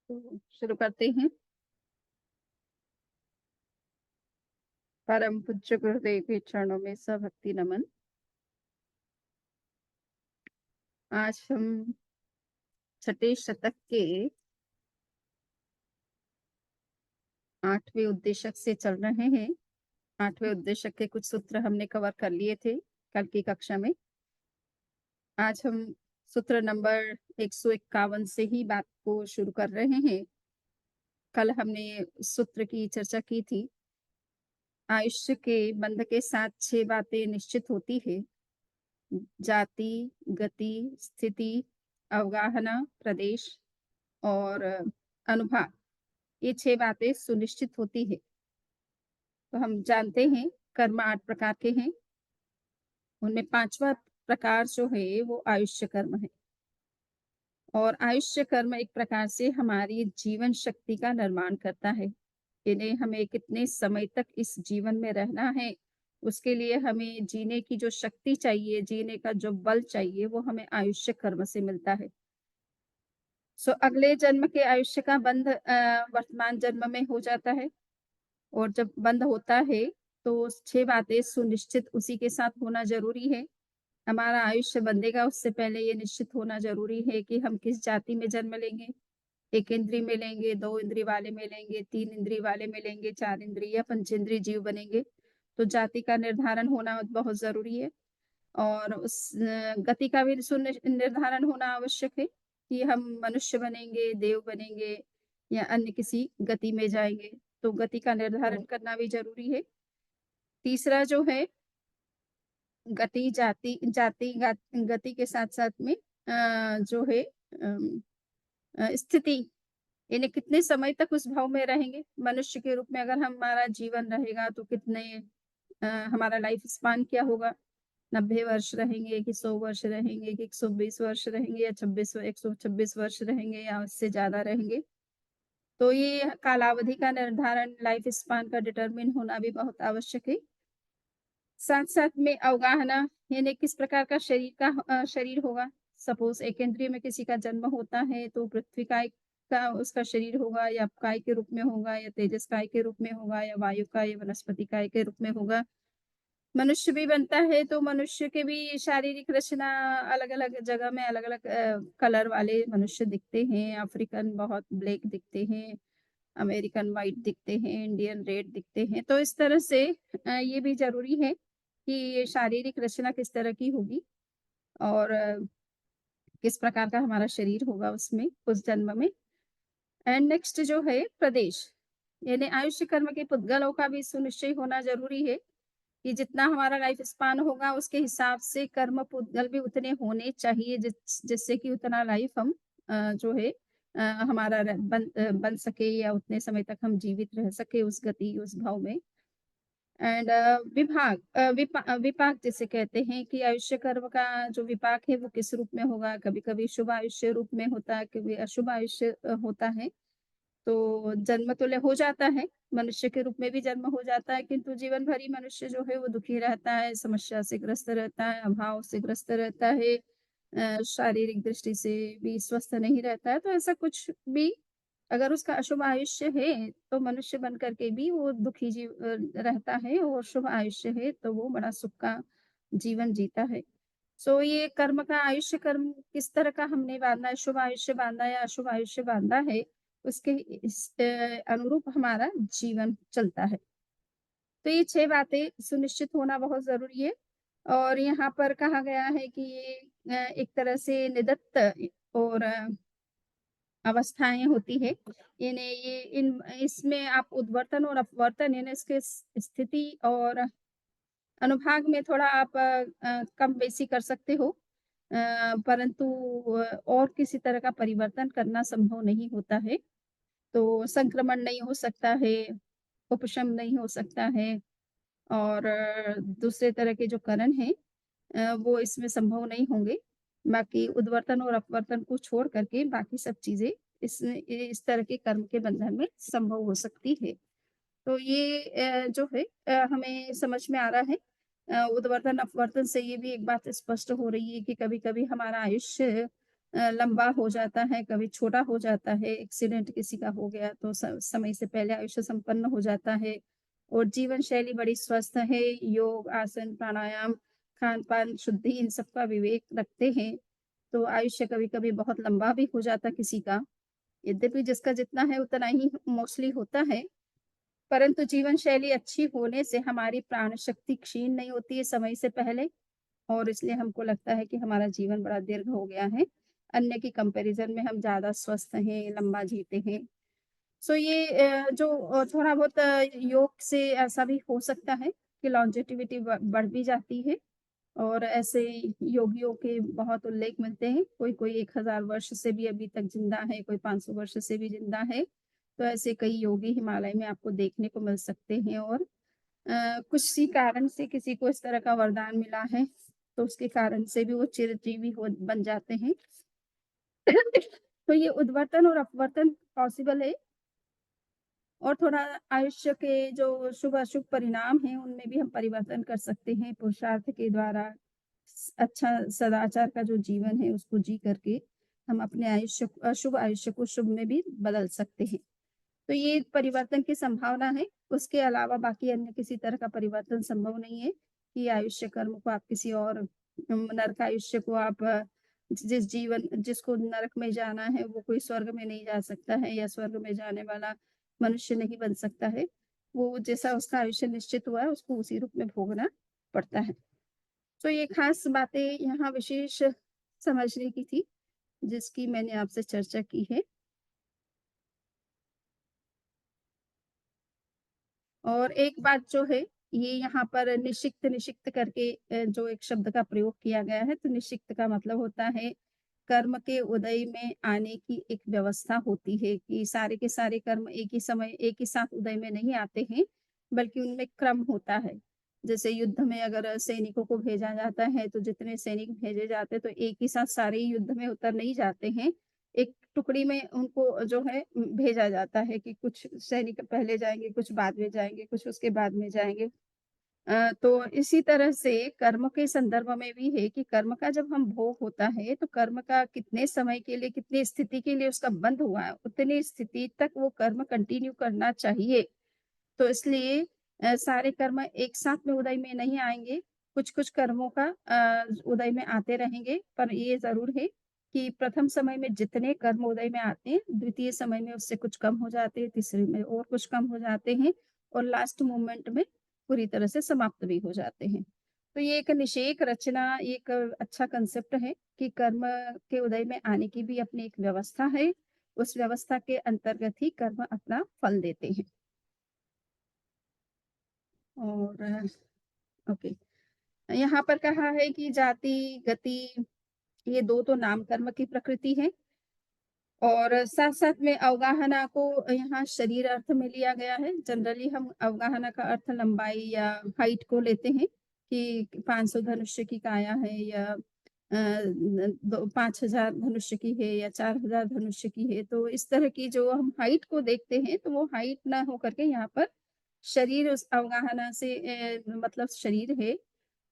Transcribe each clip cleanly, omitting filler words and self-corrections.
तो शुरू करते हैं। परम पूज्य गुरुदेव के चरणों में सभक्ति नमन। आज हम छठे शतक के 8वें उद्देशक से चल रहे हैं। 8वें उद्देशक के कुछ सूत्र हमने कवर कर लिए थे कल की कक्षा में। आज हम सूत्र नंबर 151 से ही बात को शुरू कर रहे हैं। कल हमने इस सूत्र की चर्चा की थी। आयुष्य के बंध के साथ 6 बातें निश्चित होती है। जाति, गति, स्थिति, अवगाहना, प्रदेश और अनुभाग, ये 6 बातें सुनिश्चित होती है। तो हम जानते हैं कर्म 8 प्रकार के हैं। उनमें 5वां प्रकार जो है वो आयुष्य कर्म है। और आयुष्य कर्म एक प्रकार से हमारी जीवन शक्ति का निर्माण करता है। यानी हमें कितने समय तक इस जीवन में रहना है, उसके लिए हमें जीने की जो शक्ति चाहिए, जीने का जो बल चाहिए, वो हमें आयुष्य कर्म से मिलता है। अगले जन्म के आयुष्य का बंध वर्तमान जन्म में हो जाता है। और जब बंद होता है तो 6 बातें सुनिश्चित उसी के साथ होना ज़रूरी है। हमारा आयुष्य बंधेगा उससे पहले ये निश्चित होना ज़रूरी है कि हम किस जाति में जन्म लेंगे। 1 इंद्रिय में लेंगे, 2 इंद्रिय वाले में लेंगे, 3 इंद्रिय वाले में लेंगे, 4 इंद्रिय या पंचेंद्रिय जीव बनेंगे। तो जाति का निर्धारण होना बहुत ज़रूरी है। और उस गति का भी निर्धारण होना आवश्यक है कि हम मनुष्य बनेंगे, देव बनेंगे या अन्य किसी गति में जाएँगे। तो गति का निर्धारण करना भी ज़रूरी है। तीसरा जो है गति, गति के साथ-साथ में जो है स्थिति, यानी कितने समय तक उस भाव में रहेंगे। मनुष्य के रूप में अगर हमारा जीवन रहेगा तो कितने हमारा लाइफ स्पान क्या होगा? 90 वर्ष रहेंगे कि 100 वर्ष रहेंगे कि 120 वर्ष रहेंगे या 126 वर्ष रहेंगे या उससे ज़्यादा रहेंगे। तो ये कालावधि का निर्धारण लाइफ स्पान का डिटरमिन होना भी बहुत आवश्यक है। साथ-साथ में अवगाहना, यानी किस प्रकार का शरीर होगा। सपोज़ एक इंद्रिय में किसी का जन्म होता है तो पृथ्वी काय का उसका शरीर होगा या काय के रूप में होगा या तेजस काय के रूप में होगा या वायु का या वनस्पति काय के रूप में होगा। मनुष्य भी बनता है तो मनुष्य के भी शारीरिक रचना अलग-अलग जगह में अलग-अलग कलर वाले मनुष्य दिखते हैं। अफ्रीकन बहुत ब्लैक दिखते हैं, अमेरिकन व्हाइट दिखते हैं, इंडियन रेड दिखते हैं। तो इस तरह से ये भी ज़रूरी है कि ये शारीरिक रचना किस तरह की होगी और किस प्रकार का हमारा शरीर होगा उसमें, उस जन्म में। एंड नेक्स्ट जो है प्रदेश, यानी आयुष्य कर्म के पुद्गलों का भी सुनिश्चय होना ज़रूरी है कि जितना हमारा लाइफ स्पान होगा उसके हिसाब से कर्म पूगल भी उतने होने चाहिए जिससे कि उतना लाइफ हम जो है हमारा बन सके या उतने समय तक हम जीवित रह सके उस गति उस भाव में। एंड विपाक जिसे कहते हैं कि आयुष्य कर्म का जो विपाक है वो किस रूप में होगा। कभी कभी शुभ आयुष्य रूप में होता है, कभी अशुभ आयुष्य होता है। तो जन्म तो हो जाता है, मनुष्य के रूप में भी जन्म हो जाता है, किंतु जीवन भर ही मनुष्य जो है वो दुखी रहता है, समस्या से ग्रस्त रहता है, अभाव से ग्रस्त रहता है, शारीरिक दृष्टि से भी स्वस्थ नहीं रहता है। तो ऐसा कुछ भी अगर उसका अशुभ आयुष्य है, तो मनुष्य बन कर के भी वो दुखी रहता है और शुभ आयुष्य है, तो वो बड़ा सुख का जीवन जीता है। ये कर्म का आयुष्य कर्म किस तरह का हमने बाँधा है, शुभ आयुष्य बाँधा है या अशुभ आयुष्य बाँधा है, उसके अनुरूप हमारा जीवन चलता है। तो ये 6 बातें सुनिश्चित होना बहुत ज़रूरी है और यहाँ पर कहा गया है कि ये एक तरह से निदत्त और अवस्थाएँ होती हैं। यानी ये इन इसमें आप उद्वर्तन और अपवर्तन, यानी इसके स्थिति और अनुभाग में थोड़ा आप कम-बेशी कर सकते हो। परंतु और किसी तरह का परिवर्तन करना संभव नहीं होता है। तो संक्रमण नहीं हो सकता है, उपशम नहीं हो सकता है और दूसरे तरह के जो करण हैं वो इसमें संभव नहीं होंगे। बाकी उद्वर्तन और अपवर्तन को छोड़ कर के बाकी सब चीज़ें इस तरह के कर्म के बंधन में संभव हो सकती है। तो ये जो है हमें समझ में आ रहा है। उद्वर्तन अपवर्तन से ये भी एक बात स्पष्ट हो रही है कि कभी-कभी हमारा आयुष्य लंबा हो जाता है, कभी छोटा हो जाता है, एक्सीडेंट किसी का हो गया तो समय से पहले आयुष्य संपन्न हो जाता है और जीवन शैली बड़ी स्वस्थ है, योग, आसन, प्राणायाम, खान-पान, शुद्धि इन सब का विवेक रखते हैं, तो आयुष्य कभी-कभी बहुत लंबा भी हो जाता किसी का। यद्यपि जिसका जितना है उतना ही मोस्टली होता है, परंतु जीवन शैली अच्छी होने से हमारी प्राण शक्ति क्षीण नहीं होती है समय से पहले और इसलिए हमको लगता है कि हमारा जीवन बड़ा दीर्घ हो गया है। अन्य की कंपैरिज़न में हम ज़्यादा स्वस्थ हैं, लंबा जीते हैं। सो ये जो थोड़ा बहुत योग से ऐसा भी हो सकता है कि लॉन्जेटिविटी बढ़ भी जाती है और ऐसे योगियों के बहुत उल्लेख मिलते हैं। कोई-कोई 1000 वर्ष से भी अभी तक ज़िंदा है, कोई 500 वर्ष से भी ज़िंदा है। तो ऐसे कई योगी हिमालय में आपको देखने को मिल सकते हैं और किसी कारण से किसी को इस तरह का वरदान मिला है, तो उसके कारण से भी वो चिरंजीवी हो बन जाते हैं। तो ये उद्वर्तन और अपवर्तन पॉसिबल है और थोड़ा आयुष्य के जो शुभ-अशुभ परिणाम हैं, उनमें भी हम परिवर्तन कर सकते हैं पुरुषार्थ के द्वारा। अच्छा सदाचार का जो जीवन है, उसको जी करके हम अपने अशुभ आयुष्य को शुभ में भी बदल सकते हैं। तो ये परिवर्तन की संभावना है, उसके अलावा बाकी अन्य किसी तरह का परिवर्तन संभव नहीं है कि आयुष्य कर्म को आप किसी और नरक आयुष्य को आप जिसको नरक में जाना है, वो कोई स्वर्ग में नहीं जा सकता है या स्वर्ग में जाने वाला मनुष्य नहीं बन सकता है। वो जैसा उसका आयुष्य निश्चित हुआ है, उसको उसी रूप में भोगना पड़ता है। तो ये खास बातें यहाँ विशेष समझने की थी, जिसकी मैंने आपसे चर्चा की है। और एक बात जो है, ये यहाँ पर निषिक्त निषिक्त करके जो एक शब्द का प्रयोग किया गया है, तो निषिक्त का मतलब होता है कर्म के उदय में आने की एक व्यवस्था होती है कि सारे के सारे कर्म एक ही समय, एक ही साथ उदय में नहीं आते हैं, बल्कि उनमें क्रम होता है। जैसे युद्ध में अगर सैनिकों को भेजा जाता है, तो जितने सैनिक भेजे जाते हैं, तो एक ही साथ सारे ही युद्ध में उतर नहीं जाते हैं। एक टुकड़ी में उनको जो है भेजा जाता है कि कुछ सैनिक पहले जाएँगे, कुछ बाद में जाएँगे, कुछ उसके बाद में जाएँगे। तो इसी तरह से कर्म के संदर्भ में भी है कि कर्म का जब हम भोग होता है, तो कर्म का कितने समय के लिए, कितनी स्थिति के लिए उसका बंध हुआ है, उतनी स्थिति तक वो कर्म कंटिन्यू करना चाहिए। तो इसलिए सारे कर्म एक साथ में उदय में नहीं आएँगे, कुछ-कुछ कर्मों का उदय में आते रहेंगे, पर ये ज़रूर है कि प्रथम समय में जितने कर्म उदय में आते हैं, द्वितीय समय में उससे कुछ कम हो जाते हैं, तीसरे में और कुछ कम हो जाते हैं और लास्ट मोमेंट में पूरी तरह से समाप्त भी हो जाते हैं। तो ये एक निषेक रचना एक अच्छा कांसेप्ट है कि कर्म के उदय में आने की भी अपनी एक व्यवस्था है, उस व्यवस्था के अंतर्गत ही कर्म अपना फल देते हैं। और ओके, यहाँ पर कहा है कि जाति, गति ये 2 तो नाम कर्म की प्रकृति है और साथ-साथ में अवगाहना को यहाँ शरीर अर्थ में लिया गया है। जनरली हम अवगाहना का अर्थ लंबाई या हाइट को लेते हैं कि 500 धनुष्य की काया है या 5000 धनुष्य की है या 4000 धनुष्य की है। तो इस तरह की जो हम हाइट को देखते हैं, तो वो हाइट ना हो करके यहाँ पर शरीर उस अवगाहना से मतलब शरीर है,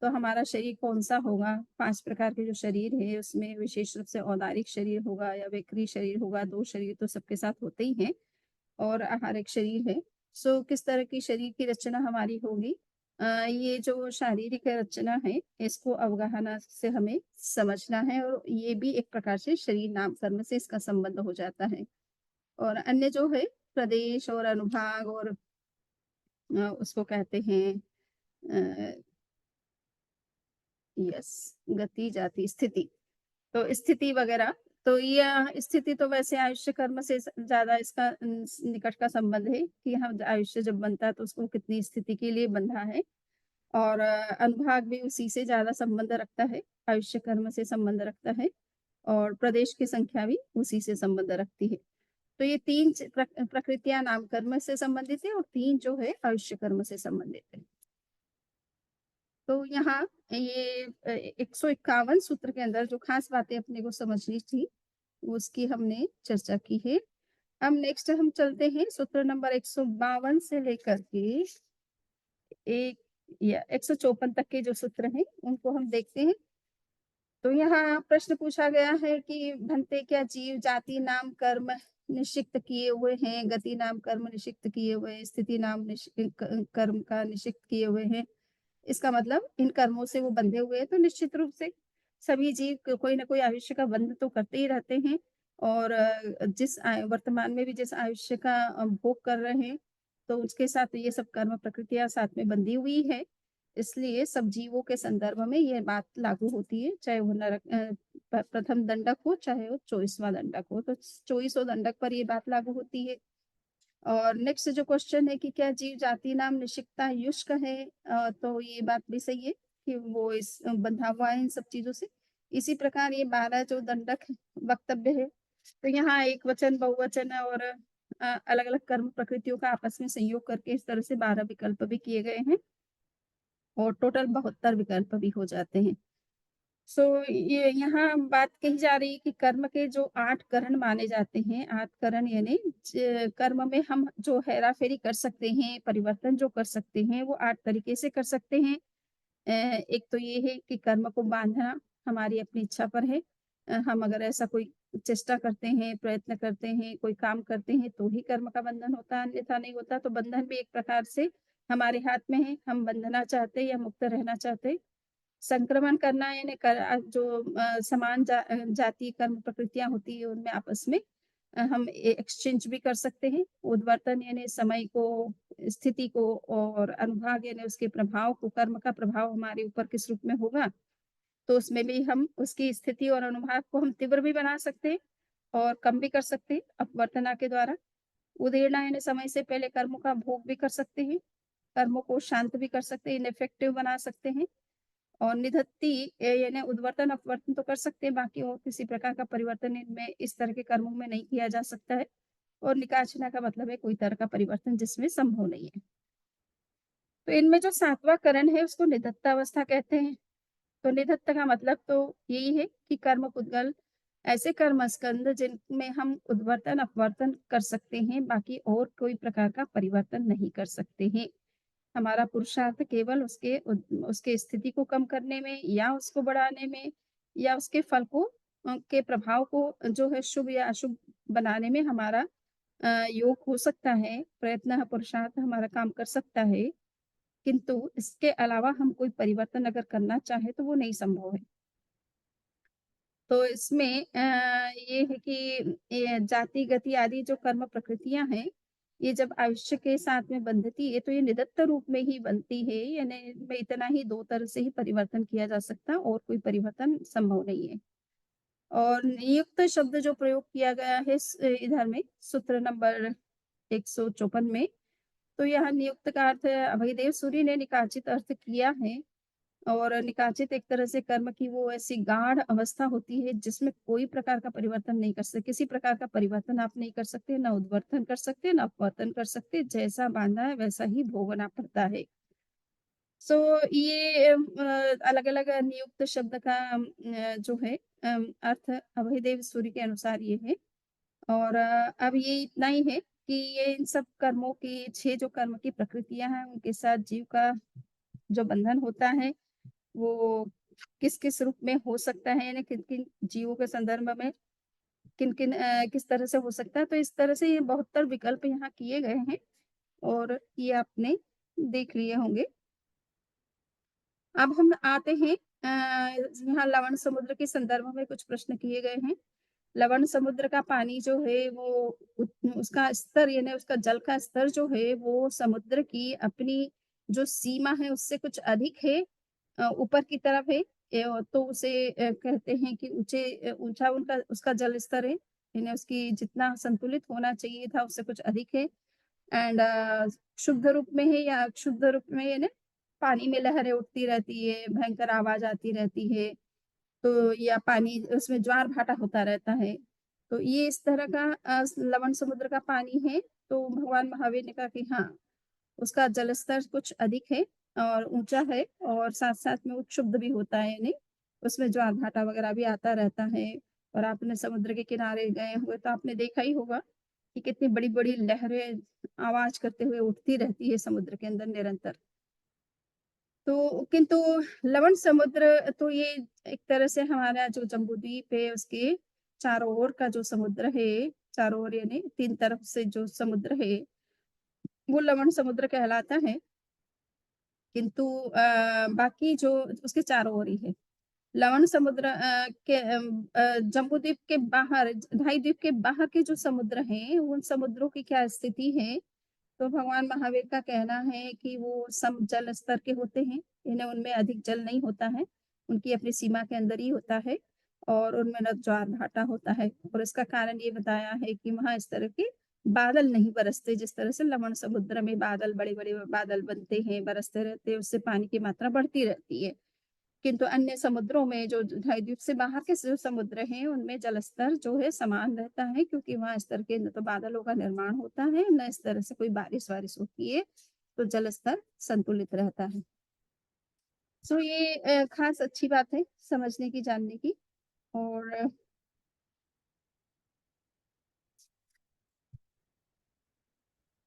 तो हमारा शरीर कौन-सा होगा? 5 प्रकार के जो शरीर है, उसमें विशेष रूप से औदारिक शरीर होगा या वक्री शरीर होगा, 2 शरीर तो सबके साथ होते ही हैं और आहारिक शरीर है। सो किस तरह की शरीर की रचना हमारी होगी? ये जो शारीरिक रचना है, इसको अवगाहना से हमें समझना है और ये भी एक प्रकार से शरीर नाम कर्म से इसका संबंध हो जाता है। और अन्य जो है प्रदेश और अनुभाग और उसको कहते हैं यस गति, जाति, स्थिति। तो स्थिति वगैरह तो ये स्थिति तो वैसे आयुष्य कर्म से ज़्यादा इसका निकट का संबंध है कि हम आयुष्य जब बनता है तो उसको कितनी स्थिति के लिए बंधा है और अनुभाग भी उसी से ज़्यादा संबंध रखता है, आयुष्य कर्म से संबंध रखता है और प्रदेश की संख्या भी उसी से संबंध रखती है। तो ये 3 प्रकृतियाँ नाम कर्म से संबंधित है और 3 जो है आयुष्य कर्म से संबंधित है। तो यहाँ ये 151 सूत्र के अंदर जो खास बातें अपने को समझनी थी, उसकी हमने चर्चा की है। अब नेक्स्ट हम चलते हैं सूत्र नंबर 152 से लेकर के एक या 154 तक के जो सूत्र हैं, उनको हम देखते हैं। तो यहाँ प्रश्न पूछा गया है कि भन्ते क्या जीव जाति नाम कर्म निषिक्त किए हुए हैं, गति नाम कर्म निषिक्त किए हुए हैं, स्थिति नाम कर्म का निषिक्त किए हुए हैं। इसका मतलब इन कर्मों से वो बंधे हुए हैं, तो निश्चित रूप से सभी जीव कोई ना कोई आयुष्य का बंध तो करते ही रहते हैं और जिस वर्तमान में भी जिस आयुष्य का भोग कर रहे हैं, तो उसके साथ ये सब कर्म प्रकृतियाँ साथ में बंधी हुई है। इसलिए सब जीवों के संदर्भ में ये बात लागू होती है, चाहे वो प्रथम दंडक हो, चाहे वो 24वाँ दंडक हो, तो 24वें दंडक पर ये बात लागू होती है। और नेक्स्ट जो क्वेश्चन है कि क्या जीव जाति नाम निषिक्ता युष्क है? तो ये बात भी सही है कि वो बंधा हुआ है इन सब चीज़ों से। इसी प्रकार ये 12 जो दंडक वक्तव्य है, तो यहाँ एक वचन, बहुवचन और अलग-अलग कर्म प्रकृतियों का आपस में संयोग करके इस तरह से 12 विकल्प भी किए गए हैं और टोटल 72 विकल्प भी हो जाते हैं। सो ये यहाँ बात कही जा रही है कि कर्म के जो 8 करण माने जाते हैं, 8 करण यानी कर्म में हम जो हेरा-फेरी कर सकते हैं, परिवर्तन जो कर सकते हैं, वो 8 तरीके से कर सकते हैं। एक तो ये है कि कर्म को बाँधना हमारी अपनी इच्छा पर है। हम अगर ऐसा कोई चेष्टा करते हैं, प्रयत्न करते हैं, कोई काम करते हैं, तो ही कर्म का बंधन होता है, अन्यथा नहीं होता। तो बंधन भी एक प्रकार से हमारे हाथ में है, हम बंधना चाहते हैं या मुक्त रहना चाहते हैं। संक्रमण करना यानी जो समान जाति कर्म प्रकृतियाँ होती है उनमें आपस में हम एक्सचेंज भी कर सकते हैं। उद्वर्तन यानी समय को, स्थिति को और अनुभाग यानी उसके प्रभाव को, कर्म का प्रभाव हमारे ऊपर किस रूप में होगा, तो उसमें भी हम उसकी स्थिति और अनुभाग को हम तीव्र भी बना सकते हैं और कम भी कर सकते हैं अपवर्तना के द्वारा। उदेरना यानी समय से पहले कर्मों का भोग भी कर सकते हैं, कर्मों को शांत भी कर सकते हैं, इनेफेक्टिव बना सकते हैं। और निधत्ती यानी उद्वर्तन अपवर्तन तो कर सकते हैं, बाकी और किसी प्रकार का परिवर्तन इनमें इस तरह के कर्मों में नहीं किया जा सकता है। और निकाचना का मतलब है कोई तरह का परिवर्तन जिसमें संभव नहीं है। तो इनमें जो 7वाँ करण है उसको निधत्तावस्था कहते हैं। तो निधत्त का मतलब तो यही है कि कर्म पुद्गल ऐसे कर्मस्कंद जिनमें हम उद्वर्तन अपवर्तन कर सकते हैं, बाकी और कोई प्रकार का परिवर्तन नहीं कर सकते हैं। हमारा पुरुषार्थ केवल उसके स्थिति को कम करने में या उसको बढ़ाने में या उसके फल को के प्रभाव को जो है शुभ या अशुभ बनाने में हमारा योग हो सकता है, प्रयत्न पुरुषार्थ हमारा काम कर सकता है, किंतु इसके अलावा हम कोई परिवर्तन अगर करना चाहें तो वो नहीं संभव है। तो इसमें ये है कि ये जाति, गति आदि जो कर्म प्रकृतियाँ हैं, ये जब आयुष्य के साथ में बंधती है, तो ये निरंतर रूप में ही बनती है, यानी इनमें इतना ही 2 तरह से ही परिवर्तन किया जा सकता है और कोई परिवर्तन संभव नहीं है। और नियुक्त शब्द जो प्रयोग किया गया है इधर में सूत्र नंबर 154 में, तो यह नियुक्त का अर्थ अभयदेव सूरी ने निकाचित अर्थ किया है और निकाचित एक तरह से कर्म की वो ऐसी गाढ़ अवस्था होती है जिसमें कोई प्रकार का परिवर्तन नहीं कर सकते, किसी प्रकार का परिवर्तन आप नहीं कर सकते, ना उद्वर्तन कर सकते, ना अपवर्तन कर सकते, जैसा बाँधा है वैसा ही भोगना पड़ता है। सो ये अलग-अलग नियुक्त शब्द का जो है अर्थ अभयदेव सूरी के अनुसार ये है और अब ये इतना ही है कि ये इन सब कर्मों की 6 जो कर्म की प्रकृतियाँ हैं, उनके साथ जीव का जो बंधन होता है वो किस-किस रूप में हो सकता है, यानी किन-किन जीवों के संदर्भ में किन-किन किस तरह से हो सकता है। तो इस तरह से ये 72 विकल्प यहाँ किए गए हैं और ये आपने देख लिए होंगे। अब हम आते हैं यहाँ लवण समुद्र के संदर्भ में कुछ प्रश्न किए गए हैं। लवण समुद्र का पानी जो है वो उसका स्तर यानी उसका जल का स्तर जो है वो समुद्र की अपनी जो सीमा है उससे कुछ अधिक है, ऊपर की तरफ है। तो उसे कहते हैं कि ऊंचा उनका उसका जल स्तर है, यानी उसकी जितना संतुलित होना चाहिए था उससे कुछ अधिक है। एंड शुद्ध रूप में है या अशुद्ध रूप में, यानी पानी में लहरें उठती रहती है, भयंकर आवाज आती रहती है, तो या पानी उसमें ज्वार-भाटा होता रहता है। तो ये इस तरह का लवण समुद्र का पानी है, तो भगवान महावीर ने कहा कि हाँ, उसका जलस्तर कुछ अधिक है और ऊँचा है और साथ-साथ में वो क्षुब्ध भी होता है, यानी उसमें ज्वार-भाटा वगैरह भी आता रहता है। और आपने समुद्र के किनारे गए हुए तो आपने देखा ही होगा कि कितनी बड़ी-बड़ी लहरें आवाज़ करते हुए उठती रहती है समुद्र के अंदर निरंतर। तो किंतु लवण समुद्र तो ये एक तरह से हमारा जो जम्बूद्वीप है उसके चारों ओर का जो समुद्र है, चारों ओर यानी 3 तरफ से जो समुद्र है, वो लवण समुद्र कहलाता है। किंतु बाकी जो उसके चारों ओर ही है। लवण समुद्र जम्बूद्वीप के बाहर ढाई द्वीप के बाहर के जो समुद्र हैं, उन समुद्रों की क्या स्थिति है, तो भगवान महावीर का कहना है कि वो सम जल स्तर के होते हैं, इन्हें उनमें अधिक जल नहीं होता है, उनकी अपनी सीमा के अंदर ही होता है और उनमें ना ज्वार-भाटा होता है और इसका कारण ये बताया है कि वहाँ इस तरह के बादल नहीं बरसते, जिस तरह से लवण समुद्र में बादल बड़े-बड़े बादल बनते हैं, बरसते रहते हैं, उससे पानी की मात्रा बढ़ती रहती है। किंतु अन्य समुद्रों में जो द्वीप से बाहर के जो समुद्र हैं, उनमें जलस्तर जो है समान रहता है क्योंकि वहाँ इस तरह के न तो बादलों का निर्माण होता है, न इस तरह से कोई बारिश-वारिश होती है, तो जलस्तर संतुलित रहता है। सो ये ख़ास अच्छी बात है समझने की, जानने की और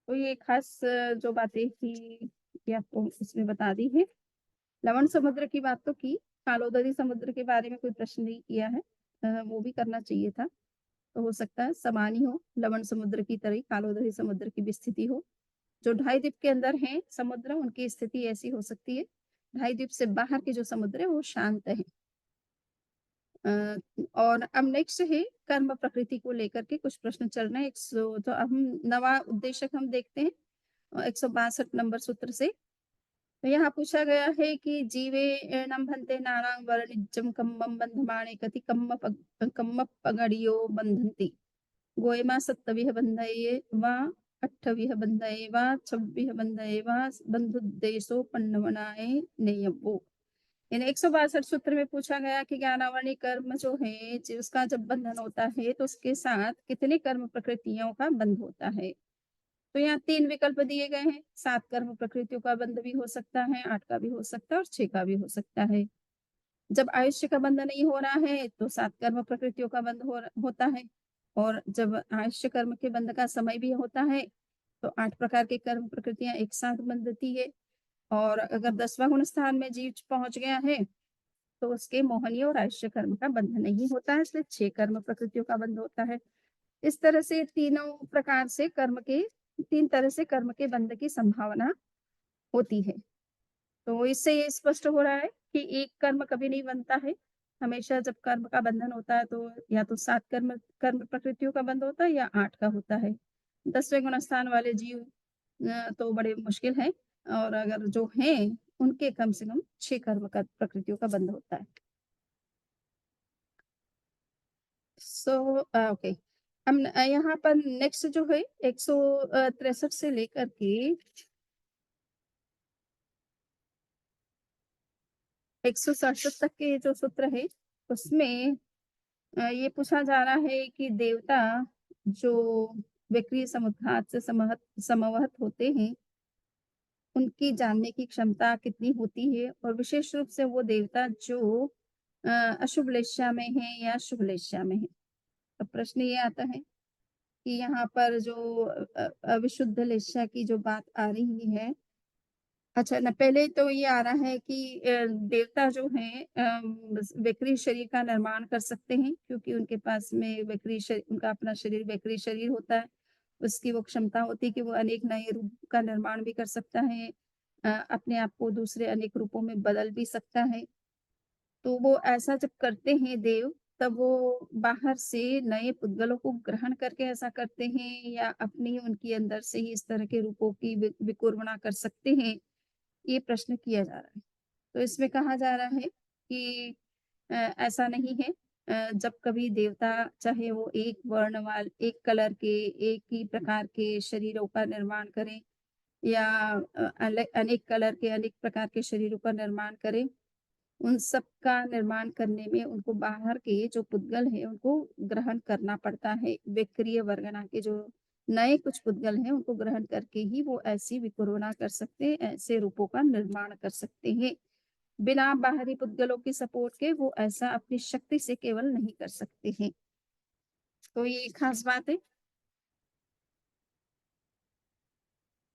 तो ये ख़ास जो बातें थी, ये आपको इसमें बता दी है। लवण समुद्र की बात तो की, कालोदरी समुद्र के बारे में कोई प्रश्न नहीं किया है। वो भी करना चाहिए था। तो हो सकता है समान ही हो, लवण समुद्र की तरह ही कालोदरी समुद्र की भी स्थिति हो। जो ढाई द्वीप के अंदर हैं समुद्र, उनकी स्थिति ऐसी हो सकती है। ढाई द्वीप से बाहर के जो समुद्र है, वो शांत है। अ, और अब नेक्स्ट है कर्म प्रकृति को लेकर के कुछ प्रश्न चल रहे हैं। 100 तो अब हम नवा उद्देशक हम देखते हैं 162 नंबर सूत्र से। तो यहाँ पूछा गया है कि जीवे एनं भन्ते नारां वर्णिज्यं कम्मं बन्धमाणे कति कम्म पगडियो बन्धन्ति। गोयमा सत्तविह बन्धये वा अट्ठविह बन्धये वा छब्बिह बन्धये वा बन्धुद्देशो पन्नवनाय नेयव्वो। यानी 162 सूत्र में पूछा गया कि ज्ञानावरणी कर्म जो है, उसका जब बंधन होता है तो उसके साथ कितने कर्म प्रकृतियों का बंध होता है। तो यहाँ 3 विकल्प दिए गए हैं, 7 कर्म प्रकृतियों का बंध भी हो सकता है, 8 का भी हो सकता है और 6 का भी हो सकता है। जब आयुष्य का बंध नहीं हो रहा है तो 7 कर्म प्रकृतियों का बंध होता है और जब आयुष्य कर्म के बंध का समय भी होता है तो 8 प्रकार की कर्म प्रकृतियां एक साथ बंधती है और अगर 10वां गुण स्थान में जीव पहुंच गया है तो उसके मोहनी और आयुष्य कर्म का बंध नहीं होता है, इसलिए 6 कर्म प्रकृतियों का बंध होता है। इस तरह से तीनों प्रकार से कर्म के 3 तरह से कर्म के बंध की संभावना होती है। तो इससे ये स्पष्ट हो रहा है कि एक कर्म कभी नहीं बनता है। हमेशा जब कर्म का बंधन होता है तो या तो 7 कर्म कर्म प्रकृतियों का बंध होता है या 8 का होता है। 10वें गुण स्थान वाले जीव तो बड़े मुश्किल हैं और अगर जो हैं उनके कम से कम 6 कर्म का प्रकृतियों का बंध होता है। So okay. हम यहाँ पर नेक्स्ट जो है 163 से लेकर के 167 तक के जो सूत्र है उसमें ये पूछा जा रहा है कि देवता जो विक्रीय समुद्घात से समवहत होते हैं, उनकी जानने की क्षमता कितनी होती है और विशेष रूप से वो देवता जो अशुभ लेशा में है या शुभ लेशा में है। तो प्रश्न ये आता है कि यहाँ पर जो अविशुद्ध लेशा की जो बात आ रही है, अच्छा ना पहले तो ये आ रहा है कि देवता जो हैं वक्री शरीर का निर्माण कर सकते हैं क्योंकि उनके पास में उनका अपना शरीर वक्री शरीर होता है। उसकी वो क्षमता होती है कि वो अनेक नए रूप का निर्माण भी कर सकता है। अपने आप को दूसरे अनेक रूपों में बदल भी सकता है। तो वो ऐसा जब करते हैं देव, तब वो बाहर से नए पुद्गलों को ग्रहण करके ऐसा करते हैं या अपनी उनके अंदर से ही इस तरह के रूपों की विकुर्मणा कर सकते हैं? ये प्रश्न किया जा रहा है। तो इसमें कहा जा रहा है कि ऐसा नहीं है। जब कभी देवता चाहे वो एक कलर के, एक ही प्रकार के शरीरों का निर्माण करें या अनेक कलर के अनेक प्रकार के शरीरों का निर्माण करें, उन सब का निर्माण करने में उनको बाहर के जो पुद्गल हैं, उनको ग्रहण करना पड़ता है। विक्रिय वर्गना के जो नए कुछ पुद्गल हैं, उनको ग्रहण करके ही वो ऐसी विकुर्वणा कर सकते हैं, ऐसे रूपों का निर्माण कर सकते हैं। बिना बाहरी पुद्गलों के सपोर्ट के वो ऐसा अपनी शक्ति से केवल नहीं कर सकते हैं। तो ये खास बात है।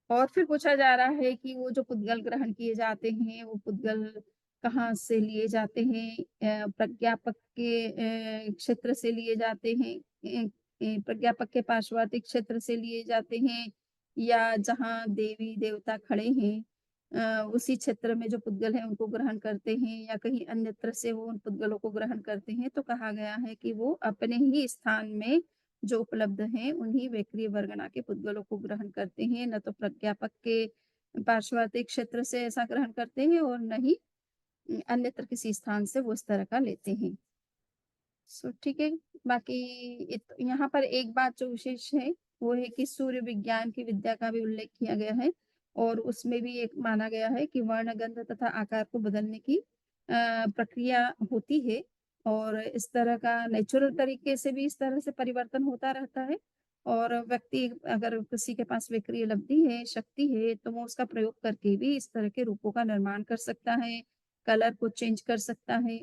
और फिर पूछा जा रहा है कि वो जो पुद्गल ग्रहण किए जाते हैं, वो पुद्गल कहाँ से लिए जाते हैं? प्रज्ञापक के क्षेत्र से लिए जाते हैं, प्रज्ञापक के पार्श्वाधिक क्षेत्र से लिए जाते हैं, या जहाँ देवी-देवता खड़े हैं उसी क्षेत्र में जो पुद्गल हैं उनको ग्रहण करते हैं, या कहीं अन्यत्र से वो उन पुद्गलों को ग्रहण करते हैं। तो कहा गया है कि वो अपने ही स्थान में जो उपलब्ध हैं, उन्हीं वैक्रिय वर्गना के पुद्गलों को ग्रहण करते हैं, न तो प्रज्ञापक के पार्श्ववर्ती क्षेत्र से ऐसा ग्रहण करते हैं और न ही अन्यत्र किसी स्थान से वो इस तरह का लेते हैं। ठीक है। बाकी यहाँ पर एक बात जो विशेष है, वो है कि सूर्य विज्ञान की विद्या का भी उल्लेख किया गया है और उसमें भी एक माना गया है कि वर्ण, गंध तथा आकार को बदलने की प्रक्रिया होती है और इस तरह का नेचुरल तरीके से भी इस तरह से परिवर्तन होता रहता है और व्यक्ति अगर किसी के पास विक्रिय लब्धि है, शक्ति है, तो वो उसका प्रयोग करके भी इस तरह के रूपों का निर्माण कर सकता है, कलर को चेंज कर सकता है।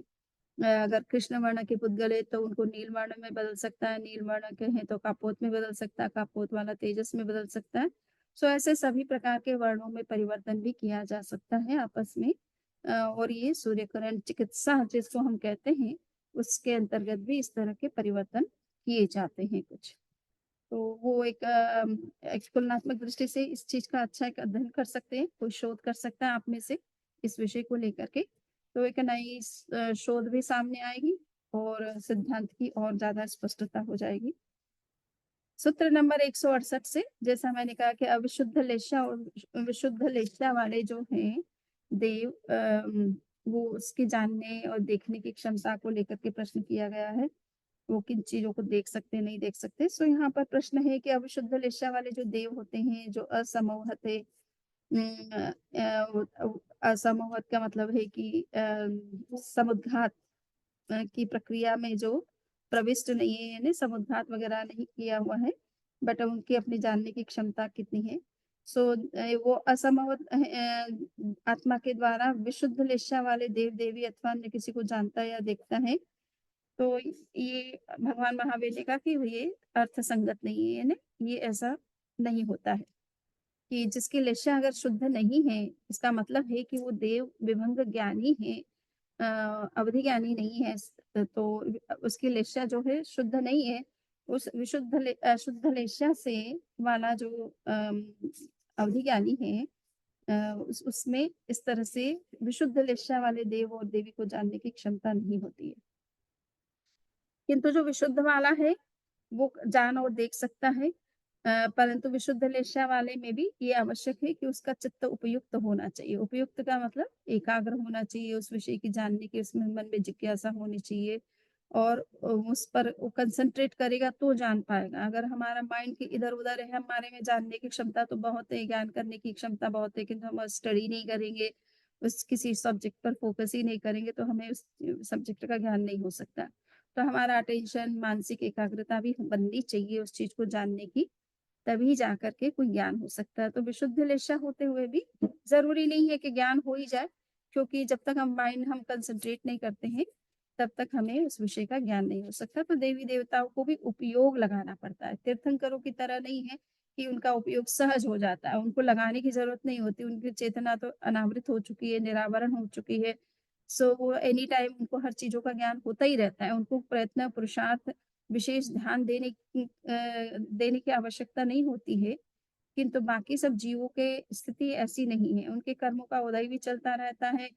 अगर कृष्ण वर्ण के पुद्गल है तो उनको नील वर्ण में बदल सकता है, नील वर्ण के हैं तो कापोत में बदल सकता है, कापोत वाला तेजस में बदल सकता है। सो ऐसे सभी प्रकार के वर्णों में परिवर्तन भी किया जा सकता है आपस में और ये सूर्यकिरण चिकित्सा जिसको हम कहते हैं, उसके अंतर्गत भी इस तरह के परिवर्तन किए जाते हैं कुछ। तो वो एक तुलनात्मक दृष्टि से इस चीज़ का अच्छा एक अध्ययन कर सकते हैं, कोई शोध कर सकता है आप में से इस विषय को लेकर के। तो एक नई शोध भी सामने आएगी और सिद्धांत की और ज़्यादा स्पष्टता हो जाएगी। सूत्र नंबर 168 से जैसा मैंने कहा कि अविशुद्ध लेशा और विशुद्ध लेशा वाले जो हैं देव वो उसकी जानने और देखने की क्षमता को लेकर के प्रश्न किया गया है। वो किन चीज़ों को देख सकते हैं, नहीं देख सकते। सो यहाँ पर प्रश्न है कि अविशुद्ध लेशा वाले जो देव होते हैं, जो असमोहत है असमोहत का मतलब है कि समुद्घात की प्रक्रिया में जो प्रविष्ट नहीं है, यानी समुद्घात वगैरह नहीं किया हुआ है, बट उनकी अपनी जानने की क्षमता कितनी है। सो वो असमवत आत्मा के द्वारा विशुद्ध लेशा वाले देव-देवी अथवा अन्य किसी को जानता है या देखता है, तो ये भगवान महावीर ने कहा कि ये अर्थ संगत नहीं है, यानी ये ऐसा नहीं होता है कि जिसकी लेशा अगर शुद्ध नहीं है, इसका मतलब है कि वो देव विभंग ज्ञानी है, अवधि ज्ञानी नहीं है तो उसकी लेशा जो है शुद्ध नहीं है। उस अशुद्ध लेशा से वाला जो अवधि ज्ञानी है उसमें इस तरह से विशुद्ध लेशा वाले देव और देवी को जानने की क्षमता नहीं होती है। किंतु जो विशुद्ध वाला है, वो जान और देख सकता है परंतु विशुद्ध लेशा वाले में भी ये आवश्यक है कि उसका चित्त उपयुक्त होना चाहिए। उपयुक्त का मतलब एकाग्र होना चाहिए, उस विषय की जानने की उसमें मन में जिज्ञासा होनी चाहिए और उस पर वो कंसंट्रेट करेगा तो जान पाएगा। अगर हमारा माइंड के इधर-उधर है, हमारे में जानने की क्षमता तो बहुत है, ज्ञान करने की क्षमता बहुत है, किंतु हम स्टडी नहीं करेंगे, उस किसी सब्जेक्ट पर फोकस ही नहीं करेंगे, तो हमें उस सब्जेक्ट का ज्ञान नहीं हो सकता। तो हमारा अटेंशन, मानसिक एकाग्रता भी बननी चाहिए उस चीज़ को जानने की, तभी जाकर के कोई ज्ञान हो सकता है। तो विशुद्ध लेशा होते हुए भी ज़रूरी नहीं है कि ज्ञान हो ही जाए, क्योंकि जब तक हम कंसंट्रेट नहीं करते हैं, तब तक हमें उस विषय का ज्ञान नहीं हो सकता। तो देवी-देवताओं को भी उपयोग लगाना पड़ता है। तीर्थंकरों की तरह नहीं है कि उनका उपयोग सहज हो जाता है, उनको लगाने की ज़रूरत नहीं होती, उनकी चेतना तो अनावृत हो चुकी है, निरावरण हो चुकी है। सो वो एनी टाइम उनको हर चीज़ों का ज्ञान होता ही रहता है। उनको प्रयत्न, पुरुषार्थ, विशेष ध्यान देने की आवश्यकता नहीं होती है, किंतु बाकी सब जीवों के स्थिति ऐसी नहीं है। उनके कर्मों का उदय भी चलता रहता है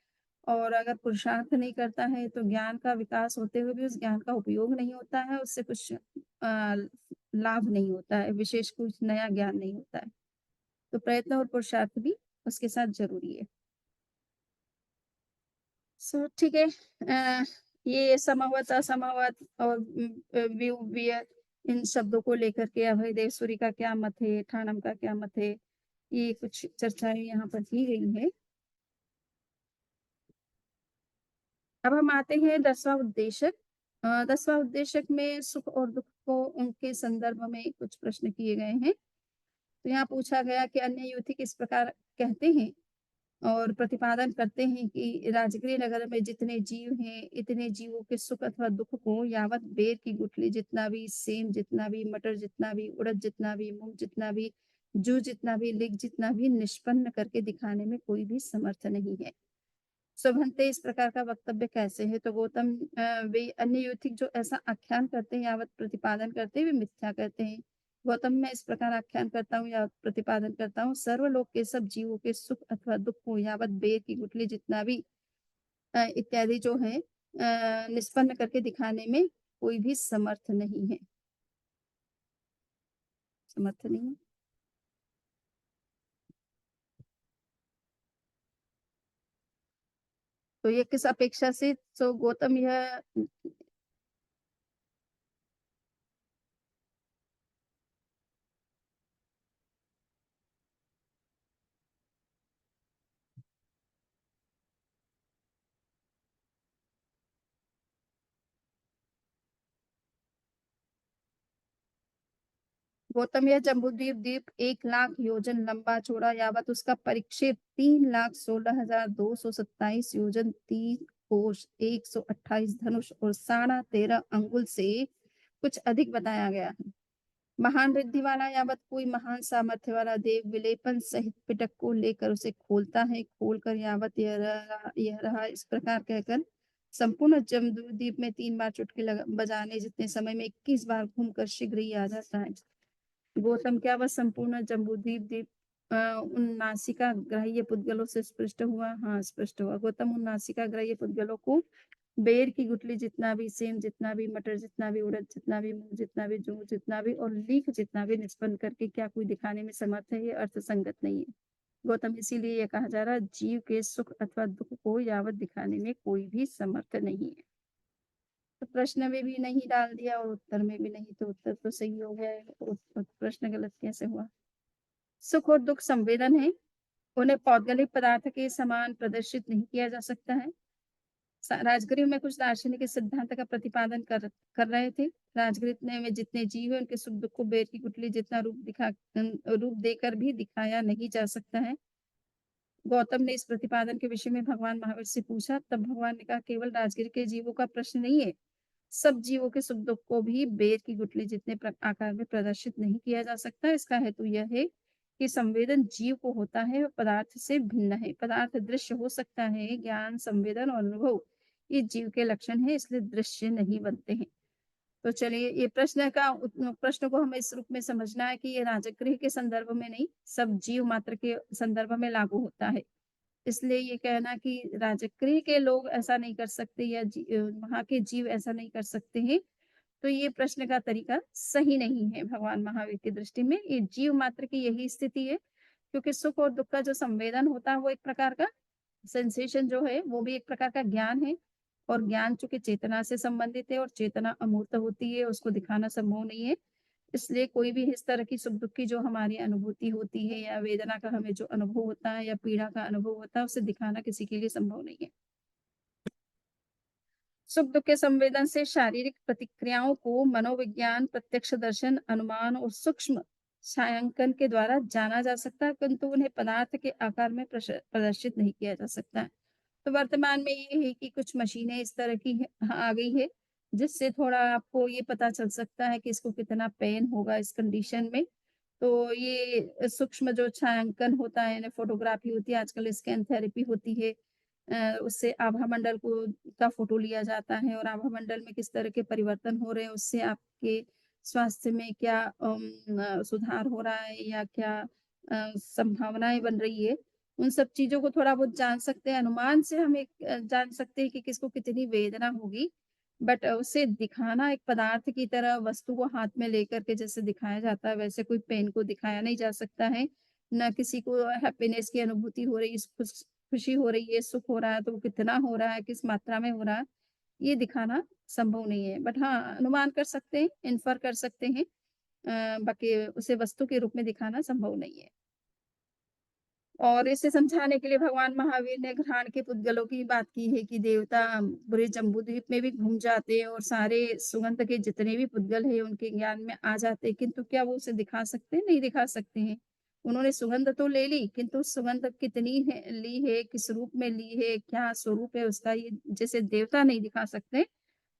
और अगर पुरुषार्थ नहीं करता है, तो ज्ञान का विकास होते हुए भी उस ज्ञान का उपयोग नहीं होता है, उससे कुछ लाभ नहीं होता है, विशेष कुछ नया ज्ञान नहीं होता है। तो प्रयत्न और पुरुषार्थ भी उसके साथ ज़रूरी है। ठीक है। ये समावत, असमावत और व्यू, वियर इन शब्दों को लेकर के अभय देवसूरी का क्या मत है, ठाणम का क्या मत है, ये कुछ चर्चाएँ यहाँ पर की गई हैं। अब हम आते हैं 10वां उद्देश्य। 10वां उद्देश्य में सुख और दुःख को उनके संदर्भ में कुछ प्रश्न किए गए हैं। तो यहाँ पूछा गया कि अन्य युति किस प्रकार कहते हैं और प्रतिपादन करते हैं कि राजगृह नगर में जितने जीव हैं, इतने जीवों के सुख अथवा दुःख को यावत बेर की गुठली जितना भी, सेम जितना भी, मटर जितना भी, उड़द जितना भी, मूँग जितना भी, जो जितना भी लिख जितना भी निष्पन्न करके दिखाने में कोई भी समर्थ नहीं है। स्वभंते इस प्रकार का वक्तव्य कैसे है? तो गौतम वे अन्य युथिक जो ऐसा आख्यान करते हैं यावत प्रतिपादन करते हैं वे मिथ्या कहते हैं। गौतम मैं इस प्रकार आख्यान करता हूँ या प्रतिपादन करता हूँ सर्वलोक के सब जीवों के सुख अथवा दुख को यावत बेर की गुठली जितना भी इत्यादि जो है निष्पन्न करके दिखाने में कोई भी समर्थ नहीं है। समर्थ नहीं है। तो ये किस अपेक्षा से तो गौतम यह गौतम यह जम्बूद्वीप द्वीप 1 लाख योजन लंबा चौड़ा यावत उसका परिक्षेप 3,16,227 योजन 3 कोश 128 धनुष और 13.5 अंगुल से कुछ अधिक बताया गया है। महान रिद्धि वाला यावत कोई महान सामर्थ्य वाला देव विलेपन सहित पिटक को लेकर उसे खोलता है खोलकर यावत यह रहा इस प्रकार कहकर संपूर्ण जम्बूद्वीप में 3 बार चुटकी बजाने जितने समय में 21 बार घूमकर शीघ्र ही आ जाता है। गौतम क्या वह संपूर्ण जम्बूद्वीप द्वीप उन नासिका ग्राह्य पुद्गलों से स्पष्ट हुआ? हाँ स्पष्ट हुआ। गौतम उन नासिका ग्राह्य पुद्गलों को बेर की गुठली जितना भी सेम जितना भी मटर जितना भी उड़द जितना भी मूंग जितना भी जौ जितना भी और लीख जितना भी निष्पन्न करके क्या कोई दिखाने में समर्थ है? ये अर्थ संगत नहीं है। गौतम इसीलिए यह कहा जा रहा जीव के सुख अथवा दुख को यावत दिखाने में कोई भी समर्थ नहीं है। तो प्रश्न में भी नहीं डाल दिया और उत्तर में भी नहीं, तो उत्तर तो सही हो गया है, प्रश्न गलत कैसे हुआ? सुख और दुख संवेदन है, उन्हें पौद्गलिक पदार्थ के समान प्रदर्शित नहीं किया जा सकता है। राजगृह में कुछ दार्शनिक इस सिद्धांत का प्रतिपादन कर रहे थे। राजगृह में जितने जीव है उनके सुख दुख को बेर की गुठली जितना रूप देकर भी दिखाया नहीं जा सकता है। गौतम ने इस प्रतिपादन के विषय में भगवान महावीर से पूछा, तब भगवान ने कहा केवल राजगीर के जीवों का प्रश्न नहीं है, सब जीवों के सुख दुख को भी बेर की गुठली जितने आकार में प्रदर्शित नहीं किया जा सकता। इसका हेतु यह है कि संवेदन जीव को होता है और पदार्थ से भिन्न है। पदार्थ दृश्य हो सकता है, ज्ञान संवेदन और अनुभव ये जीव के लक्षण है, इसलिए दृश्य नहीं बनते हैं। तो चलिए ये प्रश्न को हमें इस रूप में समझना है कि ये राजगृह के संदर्भ में नहीं, सब जीव मात्र के संदर्भ में लागू होता है। इसलिए ये कहना कि राजगृह के लोग ऐसा नहीं कर सकते या वहाँ के जीव ऐसा नहीं कर सकते हैं, तो ये प्रश्न का तरीका सही नहीं है भगवान महावीर की दृष्टि में। ये जीव मात्र की यही स्थिति है, क्योंकि सुख और दुख का जो संवेदन होता है वो एक प्रकार का सेंसेशन जो है वो भी एक प्रकार का ज्ञान है, और ज्ञान चूंकि चेतना से संबंधित है और चेतना अमूर्त होती है, उसको दिखाना संभव नहीं है। इसलिए कोई भी इस तरह की सुख दुख की जो हमारी अनुभूति होती है या वेदना का हमें जो अनुभव होता है या पीड़ा का अनुभव होता है, उसे दिखाना किसी के लिए संभव नहीं है। सुख दुख के संवेदन से शारीरिक प्रतिक्रियाओं को मनोविज्ञान प्रत्यक्ष दर्शन अनुमान और सूक्ष्म छायांकन के द्वारा जाना जा सकता है, किंतु उन्हें पदार्थ के आकार में प्रदर्शित नहीं किया जा सकता है। तो वर्तमान में ये है कि कुछ मशीनें इस तरह की आ गई है जिससे थोड़ा आपको ये पता चल सकता है कि इसको कितना पेन होगा इस कंडीशन में। तो ये सूक्ष्म जो छायांकन होता है यानी फोटोग्राफी होती है, आजकल स्कैन थेरेपी होती है। उससे आभा मंडल को का फोटो लिया जाता है और आभा मंडल में किस तरह के परिवर्तन हो रहे हैं, उससे आपके स्वास्थ्य में क्या सुधार हो रहा है या क्या संभावनाएं बन रही है, उन सब चीजों को थोड़ा बहुत जान सकते हैं। अनुमान से हम एक जान सकते हैं कि किसको कितनी वेदना होगी, बट उसे दिखाना एक पदार्थ की तरह वस्तु को हाथ में लेकर के जैसे दिखाया जाता है, वैसे कोई पेन को दिखाया नहीं जा सकता है। ना किसी को हैप्पीनेस की अनुभूति हो रही है, खुशी हो रही है, सुख हो रहा है, तो वो कितना हो रहा है, किस मात्रा में हो रहा है, ये दिखाना संभव नहीं है। बट हाँ, अनुमान कर सकते हैं, इन्फर कर सकते हैं। बाकी उसे वस्तु के रूप में दिखाना संभव नहीं है। और इसे समझाने के लिए भगवान महावीर ने घ्राण के पुद्गलों की बात की है कि देवता पूरे जम्बूद्वीप में भी घूम जाते हैं और सारे सुगंध के जितने भी पुद्गल है उनके ज्ञान में आ जाते हैं, किंतु क्या वो उसे दिखा सकते हैं? नहीं दिखा सकते हैं। उन्होंने सुगंध तो ले ली, किंतु सुगंध कितनी है ली है, किस रूप में ली है, क्या स्वरूप है उसका, ये जैसे देवता नहीं दिखा सकते,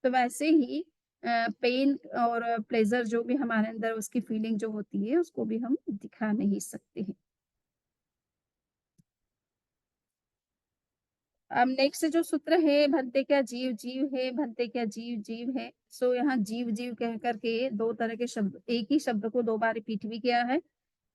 तो वैसे ही पेन और प्लेज़र जो भी हमारे अंदर उसकी फीलिंग जो होती है, उसको भी हम दिखा नहीं सकते हैं। अब नेक्स्ट जो सूत्र है, भनते क्या जीव जीव है, भनते क्या जीव जीव है। सो यहाँ जीव जीव कह कर के 2 तरह के शब्द, एक ही शब्द को 2 बार रिपीट भी किया है।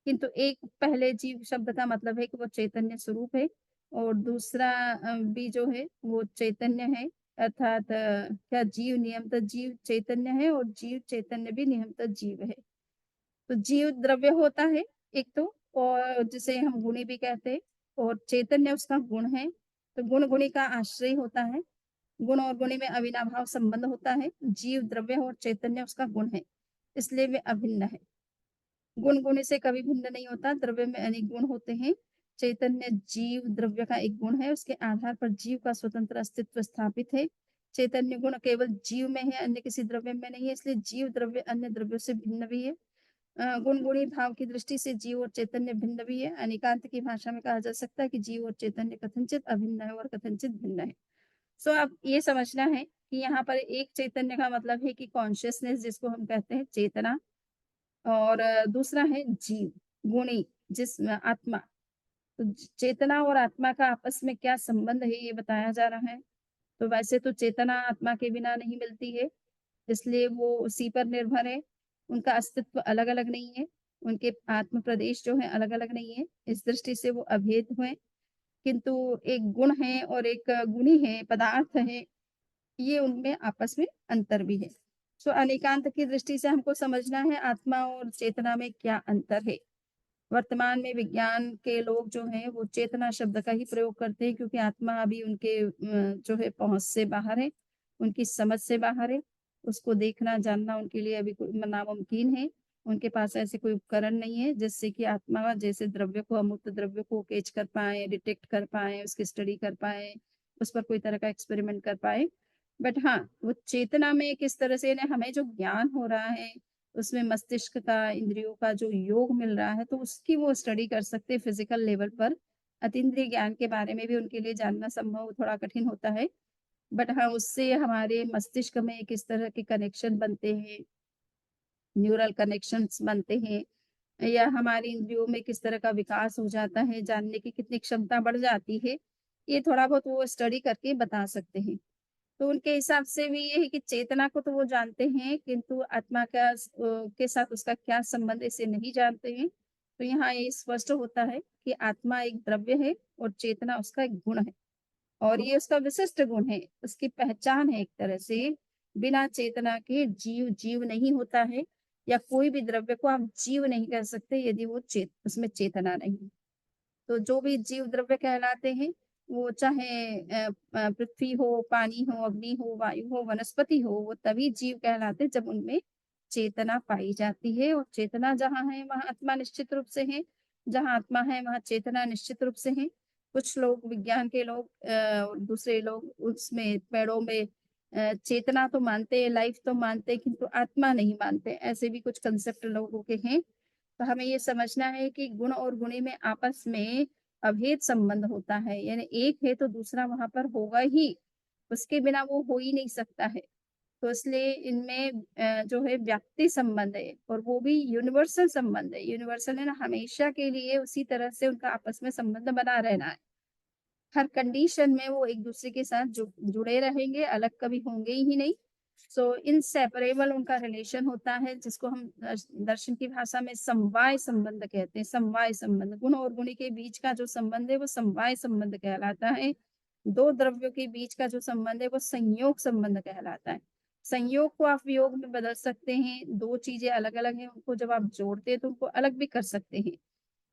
किंतु एक पहले जीव शब्द का मतलब है कि वो चैतन्य स्वरूप है, और दूसरा भी जो है वो चैतन्य है, अर्थात क्या जीव नियमतः जीव चैतन्य है और जीव चैतन्य भी नियमतः जीव है। तो जीव द्रव्य होता है एक तो, और जिसे हम गुणी भी कहते हैं, और चैतन्य उसका गुण है। तो गुण गुणी का आश्रय होता है। गुण और गुणी में अविनाभाव संबंध होता है। जीव द्रव्य और चैतन्य उसका गुण है, इसलिए वे अभिन्न है। गुण गुणी से कभी भिन्न नहीं होता, द्रव्य में अनेक गुण होते हैं। चैतन्य जीव द्रव्य का एक गुण है, उसके आधार पर जीव का स्वतंत्र अस्तित्व स्थापित है। चैतन्य गुण केवल जीव में है, अन्य किसी द्रव्य में नहीं है, इसलिए जीव द्रव्य अन्य द्रव्यों से भिन्न भी है। गुण गुणी भाव की दृष्टि से जीव और चैतन्य भिन्न भी है। अनेकांत की भाषा में कहा जा सकता है कि जीव और चैतन्य कथनचित अभिन्न है और कथनचित भिन्न है। सो अब ये समझना है कि यहाँ पर एक चैतन्य का मतलब है कि कॉन्शियसनेस, जिसको हम कहते हैं चेतना, और दूसरा है जीव, गुणी, जिसम, आत्मा। तो चेतना और आत्मा का आपस में क्या संबंध है, ये बताया जा रहा है। तो वैसे तो चेतना आत्मा के बिना नहीं मिलती है, इसलिए वो उसी पर निर्भर है। उनका अस्तित्व अलग-अलग नहीं है, उनके आत्म प्रदेश जो है अलग-अलग नहीं है, इस दृष्टि से वो अभेद हुए। किंतु एक गुण है और एक गुणी है, पदार्थ है, ये उनमें आपस में अंतर भी है। सो अनेकांत की दृष्टि से हमको समझना है आत्मा और चेतना में क्या अंतर है। वर्तमान में विज्ञान के लोग जो हैं वो चेतना शब्द का ही प्रयोग करते हैं, क्योंकि आत्मा अभी उनके जो है पहुँच से बाहर है, उनकी समझ से बाहर है। उसको देखना, जानना उनके लिए अभी कोई नामुमकिन है। उनके पास ऐसे कोई उपकरण नहीं है जिससे कि आत्मा जैसे द्रव्य को, अमूर्त द्रव्य को कैच कर पाएँ, डिटेक्ट कर पाएँ, उसकी स्टडी कर पाएँ, उस पर कोई तरह का एक्सपेरिमेंट कर पाएँ। बट हाँ, वो चेतना में किस तरह से ना हमें जो ज्ञान हो रहा है, उसमें मस्तिष्क का, इंद्रियों का जो योग मिल रहा है, तो उसकी वो स्टडी कर सकते हैं फिज़िकल लेवल पर। अतीन्द्रिय ज्ञान के बारे में भी उनके लिए जानना संभव थोड़ा कठिन होता है। बट हाँ, उससे हमारे मस्तिष्क में किस तरह के कनेक्शन बनते हैं, न्यूरल कनेक्शंस बनते हैं, या हमारी इंद्रियों में किस तरह का विकास हो जाता है, जानने की कितनी क्षमता बढ़ जाती है, ये थोड़ा बहुत वो स्टडी करके बता सकते हैं। तो उनके हिसाब से भी ये है कि चेतना को तो वो जानते हैं, किंतु आत्मा का के साथ उसका क्या संबंध, इसे नहीं जानते हैं। तो यहाँ ये स्पष्ट होता है कि आत्मा एक द्रव्य है और चेतना उसका एक गुण है, और ये उसका विशिष्ट गुण है, उसकी पहचान है एक तरह से। बिना चेतना के जीव जीव नहीं होता है, या कोई भी द्रव्य को आप जीव नहीं कह सकते यदि वो उसमें चेतना नहीं। तो जो भी जीव द्रव्य कहलाते हैं, वो चाहे पृथ्वी हो, पानी हो, अग्नि हो, वायु हो, वनस्पति हो, वो तभी जीव कहलाते हैं जब उनमें चेतना पाई जाती है, और चेतना जहाँ है वहाँ आत्मा निश्चित रूप से है, जहाँ आत्मा है वहाँ चेतना निश्चित रूप से है। कुछ लोग, विज्ञान के लोग और दूसरे लोग उसमें पेड़ों में चेतना तो मानते हैं, लाइफ तो मानते हैं, किंतु आत्मा नहीं मानते। ऐसे भी कुछ कंसेप्ट लोगों के हैं। तो हमें ये समझना है कि गुण और गुणी में आपस में अभेद संबंध होता है, यानी एक है तो दूसरा वहां पर होगा ही, उसके बिना वो हो ही नहीं सकता है। तो इसलिए इनमें जो है व्यक्ति संबंध है, और वो भी यूनिवर्सल संबंध है। यूनिवर्सल है ना, हमेशा के लिए उसी तरह से उनका आपस में संबंध बना रहना है। हर कंडीशन में वो एक दूसरे के साथ जुड़े रहेंगे, अलग कभी होंगे ही नहीं। सो इनसेपरेबल उनका रिलेशन होता है, जिसको हम दर्शन की भाषा में समवाय संबंध कहते हैं। समवाय संबंध, गुण और गुणी के बीच का जो संबंध है वो समवाय संबंध कहलाता है। दो द्रव्यों के बीच का जो संबंध है वो संयोग संबंध कहलाता है। संयोग को आप वियोग में बदल सकते हैं, दो चीजें अलग अलग हैं, उनको जब आप जोड़ते हैं तो उनको अलग भी कर सकते हैं।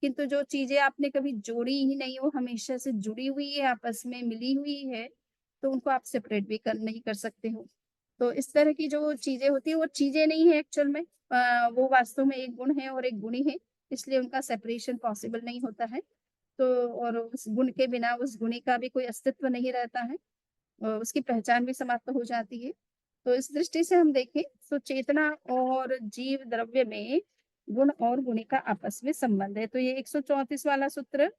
किंतु जो चीज़ें आपने कभी जोड़ी ही नहीं, वो हमेशा से जुड़ी हुई है, आपस में मिली हुई है, तो उनको आप सेपरेट भी कर नहीं कर सकते हो। तो इस तरह की जो चीज़ें होती हैं, वो चीज़ें नहीं है एक्चुअल में। वो वास्तव में एक गुण है और एक गुणी है, इसलिए उनका सेपरेशन पॉसिबल नहीं होता है। तो और उस गुण के बिना उस गुणी का भी कोई अस्तित्व नहीं रहता है, उसकी पहचान भी समाप्त हो जाती है। तो इस दृष्टि से हम देखें तो चेतना और जीव द्रव्य में गुण और गुणी का आपस में संबंध है। तो ये 134 वाला सूत्र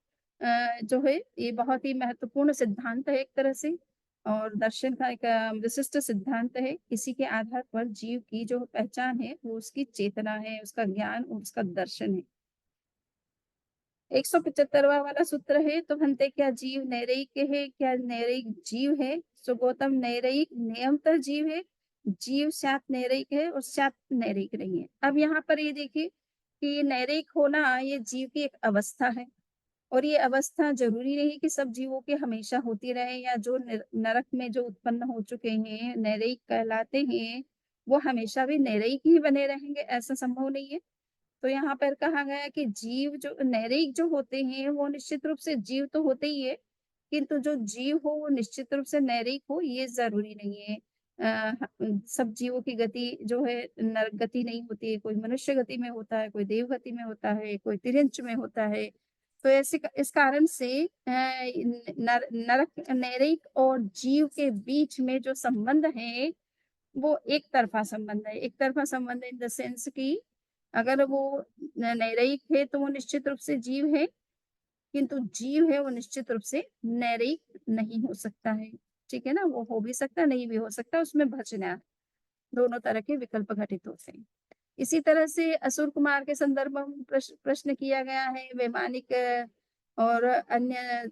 जो है ये बहुत ही महत्वपूर्ण सिद्धांत है एक तरह से, और दर्शन का एक विशिष्ट सिद्धांत है। इसी के आधार पर जीव की जो पहचान है, वो उसकी चेतना है, उसका ज्ञान और उसका दर्शन है। 175वां वाला सूत्र है, तो भन्ते क्या जीव नैरेयिक है, क्या नैरेयिक जीव है? सो गौतम नैरेयिक नियमतः जीव है, जीव स्यात् नैरेयिक है और स्यात् नैरेयिक नहीं है। अब यहाँ पर ये देखिए कि नैरेयिक होना ये जीव की एक अवस्था है और ये अवस्था ज़रूरी नहीं कि सब जीवों की हमेशा होती रहे या जो नरक में जो उत्पन्न हो चुके हैं, नैरेयिक कहलाते हैं, वो हमेशा भी नैरेयिक ही बने रहेंगे, ऐसा संभव नहीं है। तो यहाँ पर कहा गया कि जीव जो नैरेयिक जो होते हैं, वो निश्चित रूप से जीव तो होते ही है, किंतु जो जीव हो वो निश्चित रूप से नैरेयिक हो ये ज़रूरी नहीं है। सब जीवों की गति जो है नरक गति नहीं होती है, कोई मनुष्य गति में होता है, कोई देव गति में होता है, कोई तिर्यंच में होता है। तो ऐसे इस कारण से नरक नैरेयिक और जीव के बीच में जो संबंध है वो एक तरफ़ा संबंध है। एक तरफ़ा संबंध इन द सेंस कि अगर वो नैरेयिक है तो वो निश्चित रूप से जीव है, किंतु जीव है वो निश्चित रूप से नैरेयिक नहीं हो सकता है। ठीक है ना? वो हो भी सकता है, नहीं भी हो सकता, उसमें बचना है। दोनों तरह के विकल्प घटित होते हैं। इसी तरह से असुर कुमार के संदर्भ में प्रश्न किया गया है। वैमानिक और अन्य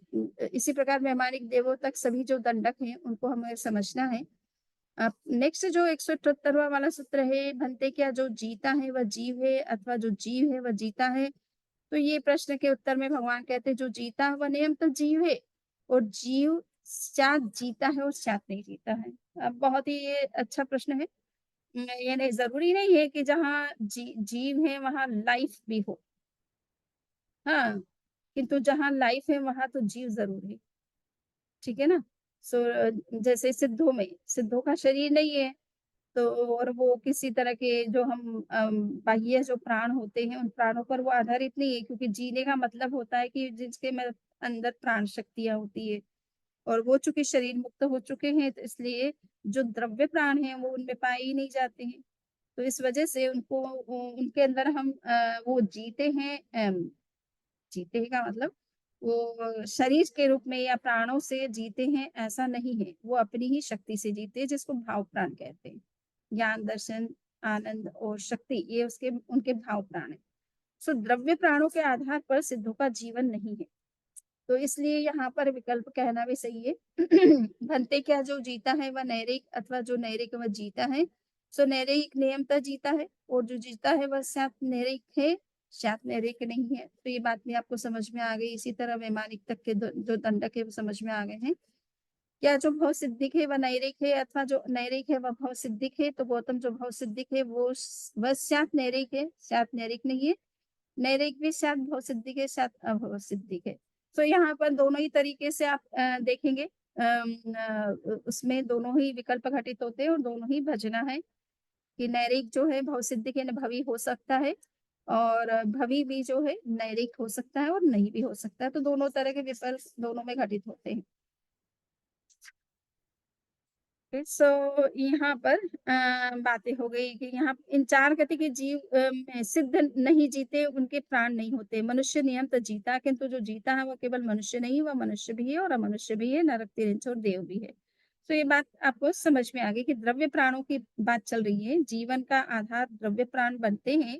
इसी प्रकार वैमानिक देवों तक सभी जो दंडक हैं, उनको हमें समझना है। नेक्स्ट जो 178वां वाला सूत्र है, भन्ते क्या जो जीता है वह जीव है अथवा जो जीव है वह जीता है? तो ये प्रश्न के उत्तर में भगवान कहते हैं जो जीता है वह नियमतः जीव है और जीव शायद जीता है और शायद नहीं जीता है। अब बहुत ही ये अच्छा प्रश्न है। ये नहीं ज़रूरी नहीं है कि जहाँ जीव है वहाँ लाइफ भी हो। हाँ, किंतु जहाँ लाइफ है वहाँ तो जीव ज़रूर है। ठीक है ना? सो जैसे सिद्धों का शरीर नहीं है। तो और वो किसी तरह के जो हम बाह्य जो प्राण होते हैं, उन प्राणों पर वो आधारित नहीं है क्योंकि जीने का मतलब होता है कि जिसके में अंदर प्राण शक्तियाँ होती है और वो चूँकि शरीर मुक्त हो चुके हैं, तो इसलिए जो द्रव्य प्राण हैं, वो उनमें पाए ही नहीं जाते हैं। तो इस वजह से उनको उनके अंदर हम वो जीते हैं जीते हैं का मतलब वो शरीर के रूप में या प्राणों से जीते हैं, ऐसा नहीं है। वो अपनी ही शक्ति से जीते हैं, जिसको भाव प्राण कहते हैं। ज्ञान, दर्शन, आनंद और शक्ति ये उसके उनके भाव प्राण हैं। सो द्रव्य प्राणों के आधार पर सिद्धों का जीवन नहीं है। तो इसलिए यहाँ पर विकल्प कहना भी सही है। भन्ते क्या जो जीता है वह नैरेयिक अथवा जो नैरेयिक वह जीता है। सो नैरेयिक नियमतः जीता है और जो जीता है वह शायद नैरेयिक है, शायद नैरेयिक नहीं है। तो ये बात भी आपको समझ में आ गई। इसी तरह वैमानिक तक के जो दंडक है वो समझ में आ गए हैं। क्या जो भव सिद्धिक है वह नैरेयिक है अथवा जो नैरेयिक है वह भव सिद्धिक है? तो गौतम जो भव सिद्धिक है वह शायद नैरेयिक है, शायद नैरेयिक नहीं है। नैरेयिक भी शायद भव सिद्धिक है, शायद अभव सिद्धिक है। तो यहाँ पर दोनों ही तरीके से आप देखेंगे उसमें दोनों ही विकल्प घटित होते हैं और दोनों ही भजना है कि नैरेयिक जो है भव सिद्धिक यानी भवी हो सकता है और भवी भी जो है नैरेयिक हो सकता है और नहीं भी हो सकता है। तो दोनों तरह के विकल्प दोनों में घटित होते हैं। सो यहाँ पर बातें हो गई कि यहाँ इन 4 गति के जीव में सिद्ध नहीं जीते, उनके प्राण नहीं होते। मनुष्य नियम तो जीता, किंतु जो जीता है वो केवल मनुष्य नहीं, वह मनुष्य भी है और अमनुष्य भी है, नरक, तिर्यंच और देव भी है। तो ये बात आपको समझ में आ गई कि द्रव्य प्राणों की बात चल रही है। जीवन का आधार द्रव्य प्राण बनते हैं,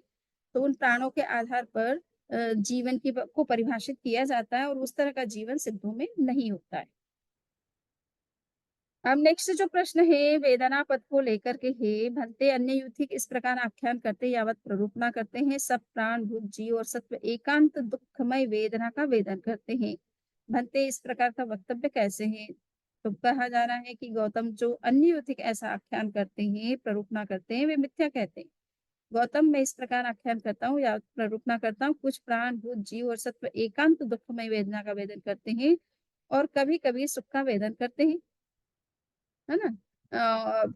तो उन प्राणों के आधार पर जीवन की को परिभाषित किया जाता है और उस तरह का जीवन सिद्धों में नहीं होता है। अब नेक्स्ट जो प्रश्न है वेदना पद को लेकर के है भलते अन्य युथिक इस प्रकार आख्यान करते यावत प्ररूपणा करते हैं सब प्राण भूत जीव और सत्व एकांत दुखमय वेदना का वेदन करते हैं भलते इस प्रकार का वक्तव्य कैसे है तो कहा जा रहा है कि गौतम जो अन्य युथिक ऐसा आख्यान करते हैं प्ररूपणा करते हैं वे मिथ्या कहते हैं गौतम मैं इस प्रकार आख्यान करता हूँ या प्ररूपणा करता हूँ कुछ प्राण भूत जीव और सत्व एकांत दुखमय वेदना का वेदन करते हैं और कभी कभी सुख का वेदन करते हैं है ना?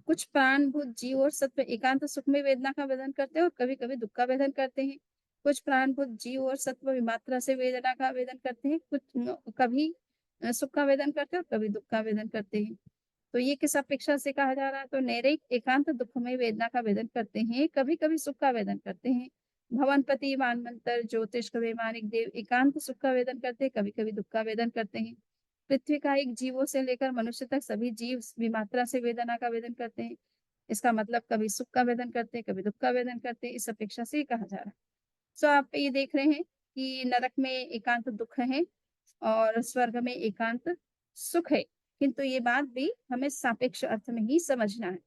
कुछ प्राणभूत जीव और सत्व एकांत सुख में वेदना का वेदन करते हैं और कभी-कभी दुःख का वेदन करते हैं। कुछ प्राणभूत जीव और सत्व विमात्रा से वेदना का वेदन करते हैं, कुछ कभी सुख का वेदन करते हैं और कभी दुःख का वेदन करते हैं। तो ये किस अपेक्षा से कहा जा रहा है? तो नैरेक एकांत दुःखमय वेदना का वेदन करते हैं, कभी-कभी सुख का वेदन करते हैं। भवनपति, मानवंतर, ज्योतिष, वैमानिक देव एकांत सुख का वेदन करते हैं, कभी-कभी दुःख का वेदन करते हैं। पृथ्वी का एक जीवों से लेकर मनुष्य तक सभी जीव विमात्रा से वेदना का वेदन करते हैं। इसका मतलब कभी सुख का वेदन करते हैं, कभी दुःख का वेदन करते हैं, इस अपेक्षा से ये कहा जा रहा है। सो आप ये देख रहे हैं कि नरक में एकांत दुःख है और स्वर्ग में एकांत सुख है। किंतु ये बात भी हमें सापेक्ष अर्थ में ही समझना है।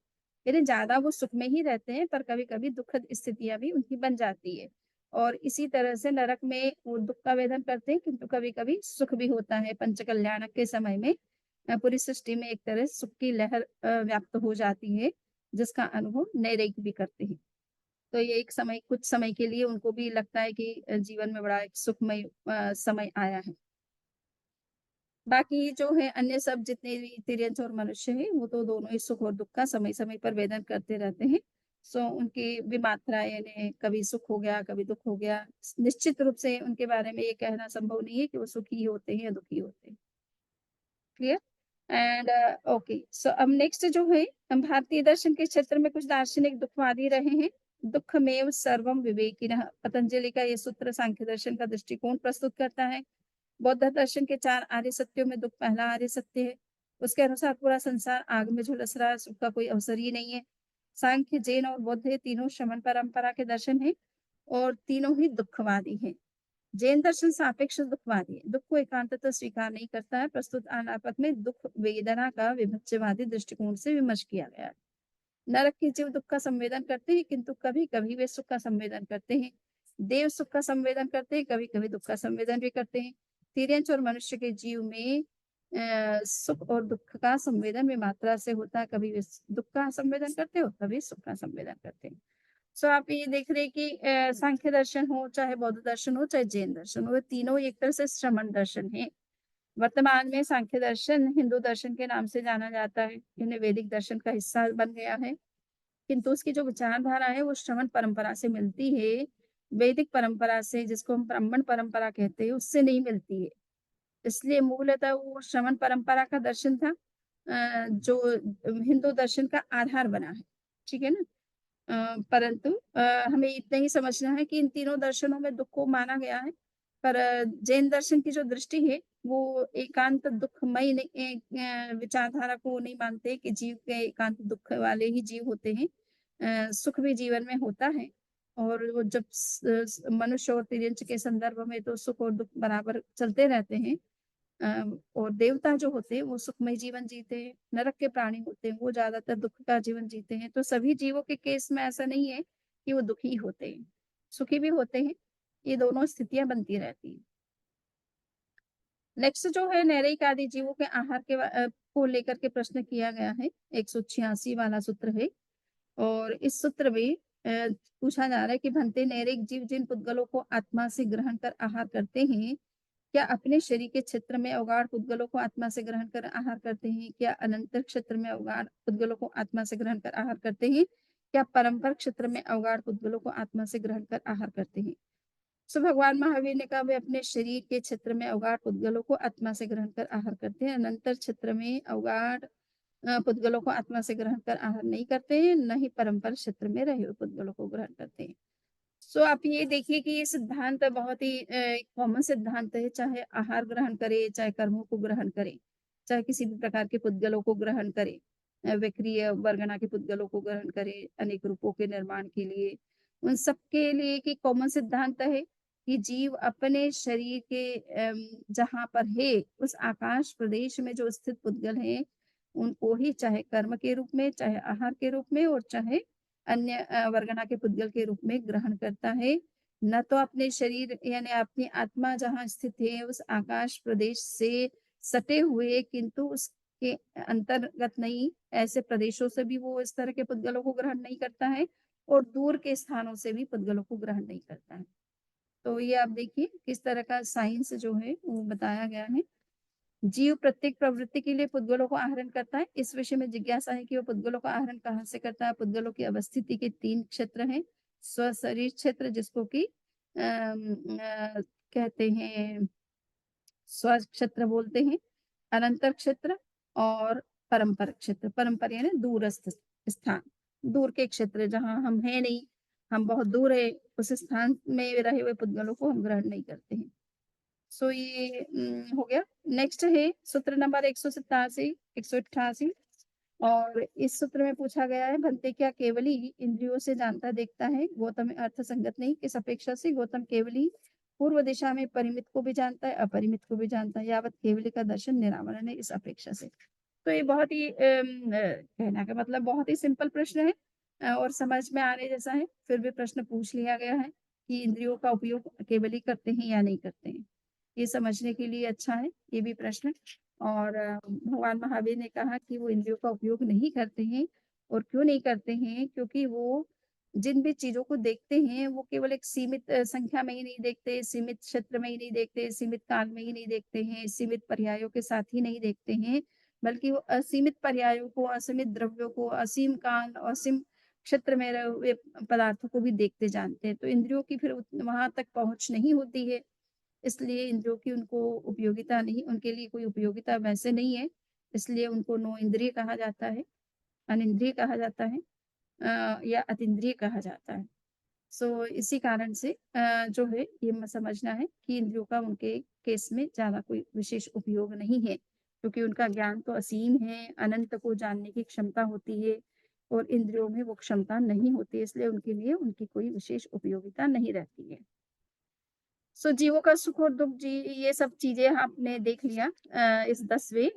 यानी ज़्यादा वो सुख में ही रहते हैं, पर कभी-कभी दुखद स्थितियाँ भी उनकी बन जाती है। और इसी तरह से नरक में वो दुःख का वेदन करते हैं, किंतु कभी-कभी सुख भी होता है। पंचकल्याणक के समय में पूरी सृष्टि में एक तरह सुख की लहर व्याप्त हो जाती है, जिसका अनुभव नैरेक भी करते हैं। तो ये एक समय कुछ समय के लिए उनको भी लगता है कि जीवन में बड़ा एक सुखमय समय आया है। बाकी जो है अन्य सब जितने भी तिर्यंच और मनुष्य हैं, वो तो दोनों ही सुख और दुःख का समय-समय पर वेदन करते रहते हैं। सो उनकी विमात्रा यानी कभी सुख हो गया, कभी दुःख हो गया। निश्चित रूप से उनके बारे में ये कहना संभव नहीं है कि वो सुखी होते हैं या दुखी होते हैं। क्लियर? एंड ओके सो अब नेक्स्ट जो है हम भारतीय दर्शन के क्षेत्र में कुछ दार्शनिक दुखवादी रहे हैं। दुःखमेव सर्वम विवेकिनः पतंजलि का ये सूत्र सांख्य दर्शन का दृष्टिकोण प्रस्तुत करता है। बौद्ध दर्शन के 4 आर्य सत्यों में दुःख पहला आर्य सत्य है। उसके अनुसार पूरा संसार आग में झुलस रहा है, सुख का कोई अवसर ही नहीं है। सांख्य, जैन और बौद्ध ये तीनों श्रमण परंपरा के दर्शन हैं और तीनों ही दुःखवादी हैं। जैन दर्शन सापेक्ष दुःखवादी है, दुःख को एकांततः स्वीकार नहीं करता है। प्रस्तुत अनापत में दुःख वेदना का विभज्यवादी दृष्टिकोण से विमर्श किया गया है। नरक के जीव दुःख का संवेदन करते हैं, किंतु कभी-कभी वे सुख का संवेदन करते हैं। देव सुख का संवेदन करते हैं, कभी-कभी दुःख का संवेदन भी करते हैं। तिर्यंच और मनुष्य के जीव में सुख और दुःख का संवेदन में मात्रा से होता है। कभी वे दुःख का संवेदन करते हो, कभी सुख का संवेदन करते हैं। सो आप ये देख रहे हैं कि सांख्य दर्शन हो, चाहे बौद्ध दर्शन हो, चाहे जैन दर्शन हो, ये तीनों एक तरह से श्रमण दर्शन है। वर्तमान में सांख्य दर्शन हिंदू दर्शन के नाम से जाना जाता है। इन्हें वैदिक दर्शन का हिस्सा बन गया है। किंतु उसकी जो विचारधारा है वो श्रमण परंपरा से मिलती है, वैदिक परंपरा से जिसको हम ब्राह्मण परंपरा कहते हैं उससे नहीं मिलती है। इसलिए मूलतः वो श्रमण परंपरा का दर्शन था जो हिंदू दर्शन का आधार बना है। ठीक है ना? परंतु हमें इतना ही समझना है कि इन तीनों दर्शनों में दुःख को माना गया है। पर जैन दर्शन की जो दृष्टि है वो एकांत दुःखमय विचारधारा को नहीं मानते कि जीव के एकांत दुःख वाले ही जीव होते हैं। सुख भी जीवन में होता है और वो जब मनुष्य और तिर्यंच के संदर्भ में तो सुख और दुःख बराबर चलते रहते हैं। और देवता जो होते हैं वो सुखमय जीवन जीते हैं, नरक के प्राणी होते हैं वो ज़्यादातर दुःख का जीवन जीते हैं। तो सभी जीवों के केस में ऐसा नहीं है कि वो दुखी होते हैं, सुखी भी होते हैं, ये दोनों स्थितियाँ बनती रहती हैं। नेक्स्ट जो है नैरेक आदि जीवों के आहार को लेकर के प्रश्न किया गया है, 186 वाला सूत्र है और इस सूत्र में पूछा जा रहा है कि भंते नैरेक जीव जिन पुद्गलों को आत्मा से ग्रहण कर आहार करते हैं क्या अपने शरीर के क्षेत्र में अवगाढ़ पुद्गलों को आत्मा से ग्रहण कर आहार करते हैं? क्या अनंतर क्षेत्र में अवगाढ़ पुद्गलों को आत्मा से ग्रहण कर आहार करते हैं? क्या परंपर क्षेत्र में अवगाढ़ पुद्गलों को आत्मा से ग्रहण कर आहार करते हैं? सो भगवान महावीर ने कहा वे अपने शरीर के क्षेत्र में अवगाढ़ पुद्गलों को आत्मा से ग्रहण कर आहार करते हैं। अनंतर क्षेत्र में अवगाढ़ पुद्गलों को आत्मा से ग्रहण कर आहार नहीं करते हैं, न ही परंपर क्षेत्र में रहे हुए पुद्गलों को ग्रहण करते हैं। सो आप ये देखिए कि ये सिद्धांत बहुत ही कॉमन सिद्धांत है, चाहे आहार ग्रहण करे, चाहे कर्मों को ग्रहण करे, चाहे किसी भी प्रकार के पुद्गलों को ग्रहण करे, विक्रिय वर्गना के पुद्गलों को ग्रहण करे, अनेक रूपों के निर्माण के लिए, उन सबके लिए एक कॉमन सिद्धांत है कि जीव अपने शरीर के जहाँ पर है, उस आकाश प्रदेश में जो स्थित पुद्गल हैं, उनको ही चाहे कर्म के रूप में, चाहे आहार के रूप में और चाहे अन्य वर्गना के पुद्गल के रूप में ग्रहण करता है। न तो अपने शरीर यानी अपनी आत्मा जहाँ स्थित है उस आकाश प्रदेश से सटे हुए किंतु उसके अंतर्गत नहीं, ऐसे प्रदेशों से भी वो इस तरह के पुद्गलों को ग्रहण नहीं करता है और दूर के स्थानों से भी पुद्गलों को ग्रहण नहीं करता है। तो ये आप देखिए किस तरह का साइंस जो है वो बताया गया है। जीव प्रत्येक प्रवृत्ति के लिए पुद्गलों को आहरण करता है। इस विषय में जिज्ञासा है कि वो पुद्गलों का आहरण कहाँ से करता है। पुद्गलों की अवस्थिति के 3 क्षेत्र हैं। स्वशरीर क्षेत्र जिसको कि कहते हैं स्व क्षेत्र बोलते हैं, अनंतर क्षेत्र और परंपर क्षेत्र। परंपर यानी दूरस्थ स्थान, दूर के क्षेत्र जहाँ हम हैं नहीं, हम बहुत दूर है, उस स्थान में रहे हुए पुद्गलों को हम ग्रहण नहीं करते हैं। सो ये हो गया। नेक्स्ट है सूत्र नंबर 187, 188 और इस सूत्र में पूछा गया है, "भंते क्या केवली इंद्रियों से जानता देखता है? गौतम में अर्थ संगत नहीं, किस अपेक्षा से गौतम केवली पूर्व दिशा में परिमित को भी जानता है, अपरिमित को भी जानता है, यावत केवली का दर्शन निरावरण है, इस अपेक्षा से।" तो ये बहुत ही कहने का मतलब बहुत ही सिंपल प्रश्न है और समझ में आने जैसा है, फिर भी प्रश्न पूछ लिया गया है कि इंद्रियों का उपयोग केवल ही करते हैं या नहीं करते हैं। ये समझने के लिए अच्छा है, ये भी प्रश्न और भगवान महावीर ने कहा कि वो इंद्रियों का उपयोग नहीं करते हैं और क्यों नहीं करते हैं? क्योंकि वो जिन भी चीज़ों को देखते हैं, वो केवल एक सीमित संख्या में ही नहीं देखते, सीमित क्षेत्र में ही नहीं देखते, सीमित काल में ही नहीं देखते हैं, सीमित पर्यायों के साथ ही नहीं देखते हैं, बल्कि वो असीमित पर्यायों को, असीमित द्रव्यों को, असीम काल, असीम क्षेत्र में रहे हुए पदार्थों को भी देखते जानते हैं। तो इंद्रियों की फिर उत वहाँ तक पहुँच नहीं होती है। इसलिए इंद्रियों की उनको उपयोगिता नहीं उनके लिए कोई उपयोगिता वैसे नहीं है, इसलिए उनको नो इंद्रिय कहा जाता है, अनिंद्रिय कहा जाता है या अतीन्द्रिय कहा जाता है। सो इसी कारण से जो है ये समझना है कि इंद्रियों का उनके केस में ज़्यादा कोई विशेष उपयोग नहीं है, क्योंकि उनका ज्ञान तो असीम है, अनंत को जानने की क्षमता होती है और इंद्रियों में वो क्षमता नहीं होती, इसलिए उनके लिए उनकी कोई विशेष उपयोगिता नहीं रहती है। सो जीवों का सुख और दुःख जी ये सब चीज़ें आपने देख लिया इस 10वें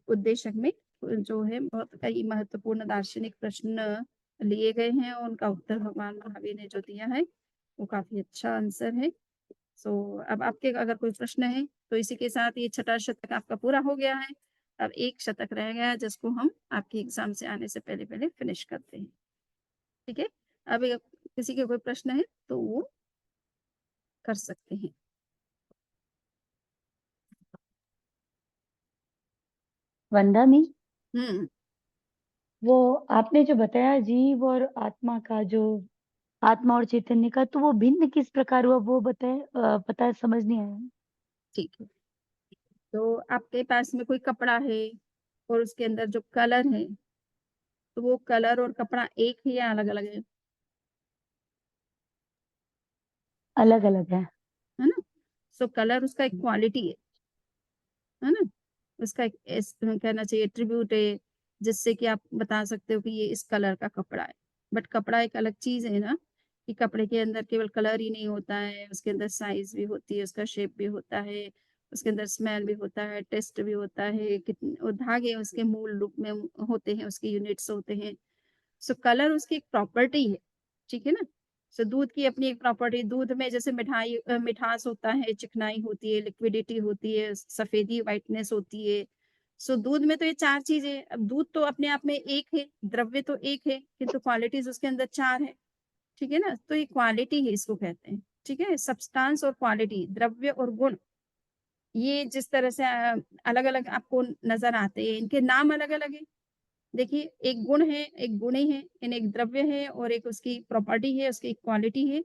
उद्देश्यक में जो है बहुत कई महत्वपूर्ण दार्शनिक प्रश्न लिए गए हैं और उनका उत्तर भगवान महावीर ने जो दिया है, वो काफ़ी अच्छा आंसर है। सो अब आपके अगर कोई प्रश्न है, तो इसी के साथ ये छठा शतक आपका पूरा हो गया है। अब 1 शतक रह गया है जिसको हम आपके एग्ज़ाम से आने से पहले-पहले फिनिश करते हैं, ठीक है? अब किसी के कोई प्रश्न है, तो वो कर सकते हैं। वंदा मी, हुँ। वो आपने जो बताया जीव और आत्मा का जो आत्मा और चैतन्य का, तो वो भिन्न किस प्रकार हुआ वो बताए, पता समझ नहीं आया। ठीक है। तो आपके पास में कोई कपड़ा है और उसके अंदर जो कलर है, तो वो कलर और कपड़ा एक है या अलग-अलग अलग अलग है। है ना? सो कलर उसका एक क्वालिटी है ना? उसका एक कहना चाहिए एट्रिब्यूट है, जिससे कि आप बता सकते हो कि ये इस कलर का कपड़ा है। बट कपड़ा एक अलग चीज़ है ना, कि कपड़े के अंदर केवल कलर ही नहीं होता है, उसके अंदर साइज़ भी होती है, उसका शेप भी होता है, उसके अंदर स्मेल भी होता है, टेस्ट भी होता है, और धागे उसके मूल रूप में होते हैं, उसके यूनिट्स होते हैं। सो कलर उसकी एक प्रॉपर्टी है, ठीक है ना? सो दूध की अपनी एक प्रॉपर्टी दूध में जैसे मिठास होता है, चिकनाई होती है, लिक्विडिटी होती है, सफेदी व्हाइटनेस होती है। सो दूध में तो ये 4 चीज़ें अब दूध तो अपने आप में एक है, द्रव्य तो एक है, किंतु क्वालिटीज़ उसके अंदर 4 है, ठीक है ना? तो ये क्वालिटी है इसको कहते हैं, ठीक है? सब्सटेंस और क्वालिटी, द्रव्य और गुण, ये जिस तरह से अलग-अलग आपको नज़र आते हैं, इनके नाम अलग-अलग हैं। देखिए, एक गुण है, एक गुणी है, यानी एक द्रव्य है और एक उसकी प्रॉपर्टी है, उसकी क्वालिटी है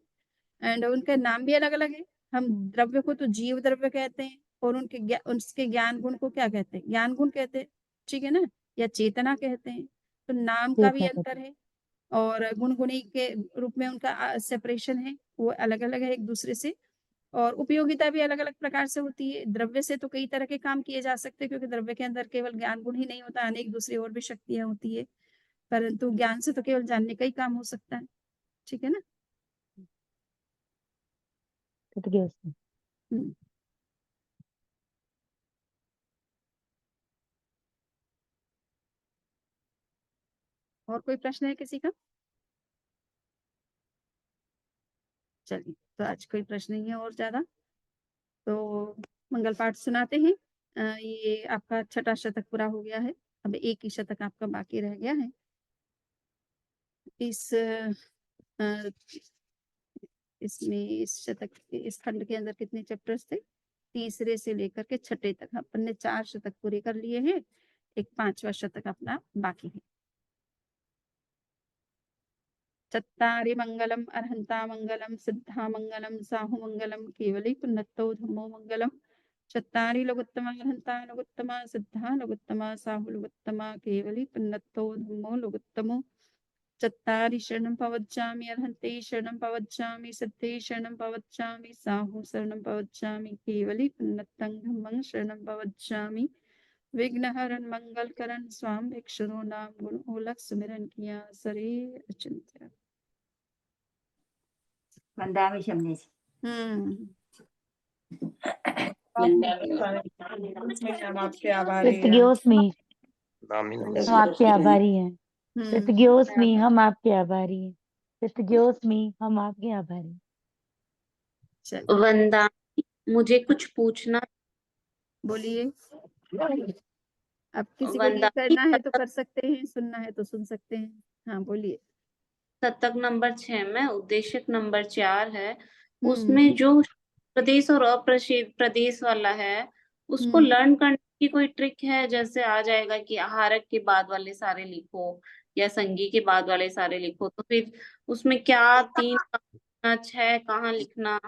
एंड उनका नाम भी अलग-अलग है। हम द्रव्य को तो जीव द्रव्य कहते हैं और उसके ज्ञान गुण को क्या कहते हैं? ज्ञान गुण कहते हैं, ठीक है ना? या चेतना कहते हैं। तो नाम का भी चेतना अंतर कहते है और गुण गुणी के रूप में उनका सेपरेशन है, वो अलग-अलग है एक-दूसरे से और उपयोगिता भी अलग-अलग प्रकार से होती है। द्रव्य से तो कई तरह के काम किए जा सकते हैं क्योंकि द्रव्य के अंदर केवल ज्ञान गुण ही नहीं होता, अनेक दूसरी और भी शक्तियाँ होती है। परंतु ज्ञान से तो केवल जानने का ही काम हो सकता है, ठीक है ना? गए उसमें। हुँ, और कोई प्रश्न है किसी का? चलिए, तो आज कोई प्रश्न नहीं है और ज़्यादा, तो मंगल पाठ सुनाते हैं। ये आपका छठा शतक पूरा हो गया है, अब एक ही शतक आपका बाकी रह गया है। इस अ, इसमें इस शतक के इस खंड के अंदर कितने चैप्टर्स थे? तीसरे से लेकर के छठे तक अपन ने 4 शतक पूरे कर लिए हैं, एक 5वाँ शतक अपना बाकी है। चत्तारि मङ्गलम् अर्हन्तामङ्गलं सिद्धामङ्गलं साहुमङ्गलं केवली पुनत्तो धम्मो मङ्गलम् चत्तारि लघुत्तमा अर्हन्ता लघुत्तमा सिद्धा लघुत्तमा साहु लघुत्तमा केवली पुनत्तो धम्मो लघुत्तमो चत्तारि शरणं प्रवक्ष्यामि, अर्हन्ते शरणं प्रवक्ष्यामि, सिद्धे शरणं प्रवक्ष्यामि, साहू शरणं प्रवक्ष्यामि, केवली पुन्नतं धम्मं शरणं प्रवक्ष्यामि, विघ्नहरं मंगलकरं स्वाम भिक्षुरो नाम गुण ओलख सुमिरन किया सरे अचिंत्य। वंदामि शमने हम्म। हम आपके आभारी हैं। कृतज्ञोस्मि, नामिनल हम आपके आभारी हैं। हम्म। कृतज्ञोस्मि, हम आपके आभारी हैं। कृतज्ञोस्मि, हम आपके आभारी हैं। चलिए वंदा, मुझे कुछ पूछना। बोलिए। अब किसी को लीड वंदानी करना है तो कर सकते हैं, सुनना है तो सुन सकते हैं। हाँ बोलिए। शतक नंबर 6 में उद्देश्य नंबर 4 है, हम्म। उसमें जो प्रदेश और अप्रदेश प्रदेश वाला है उसको हम्म। लर्न करने की कोई ट्रिक है? जैसे आ जाएगा कि आहारक के बाद वाले सारे लिखो या संगी के बाद वाले सारे लिखो, तो फिर उसमें क्या 3 कहाँ 6 कहाँ लिखना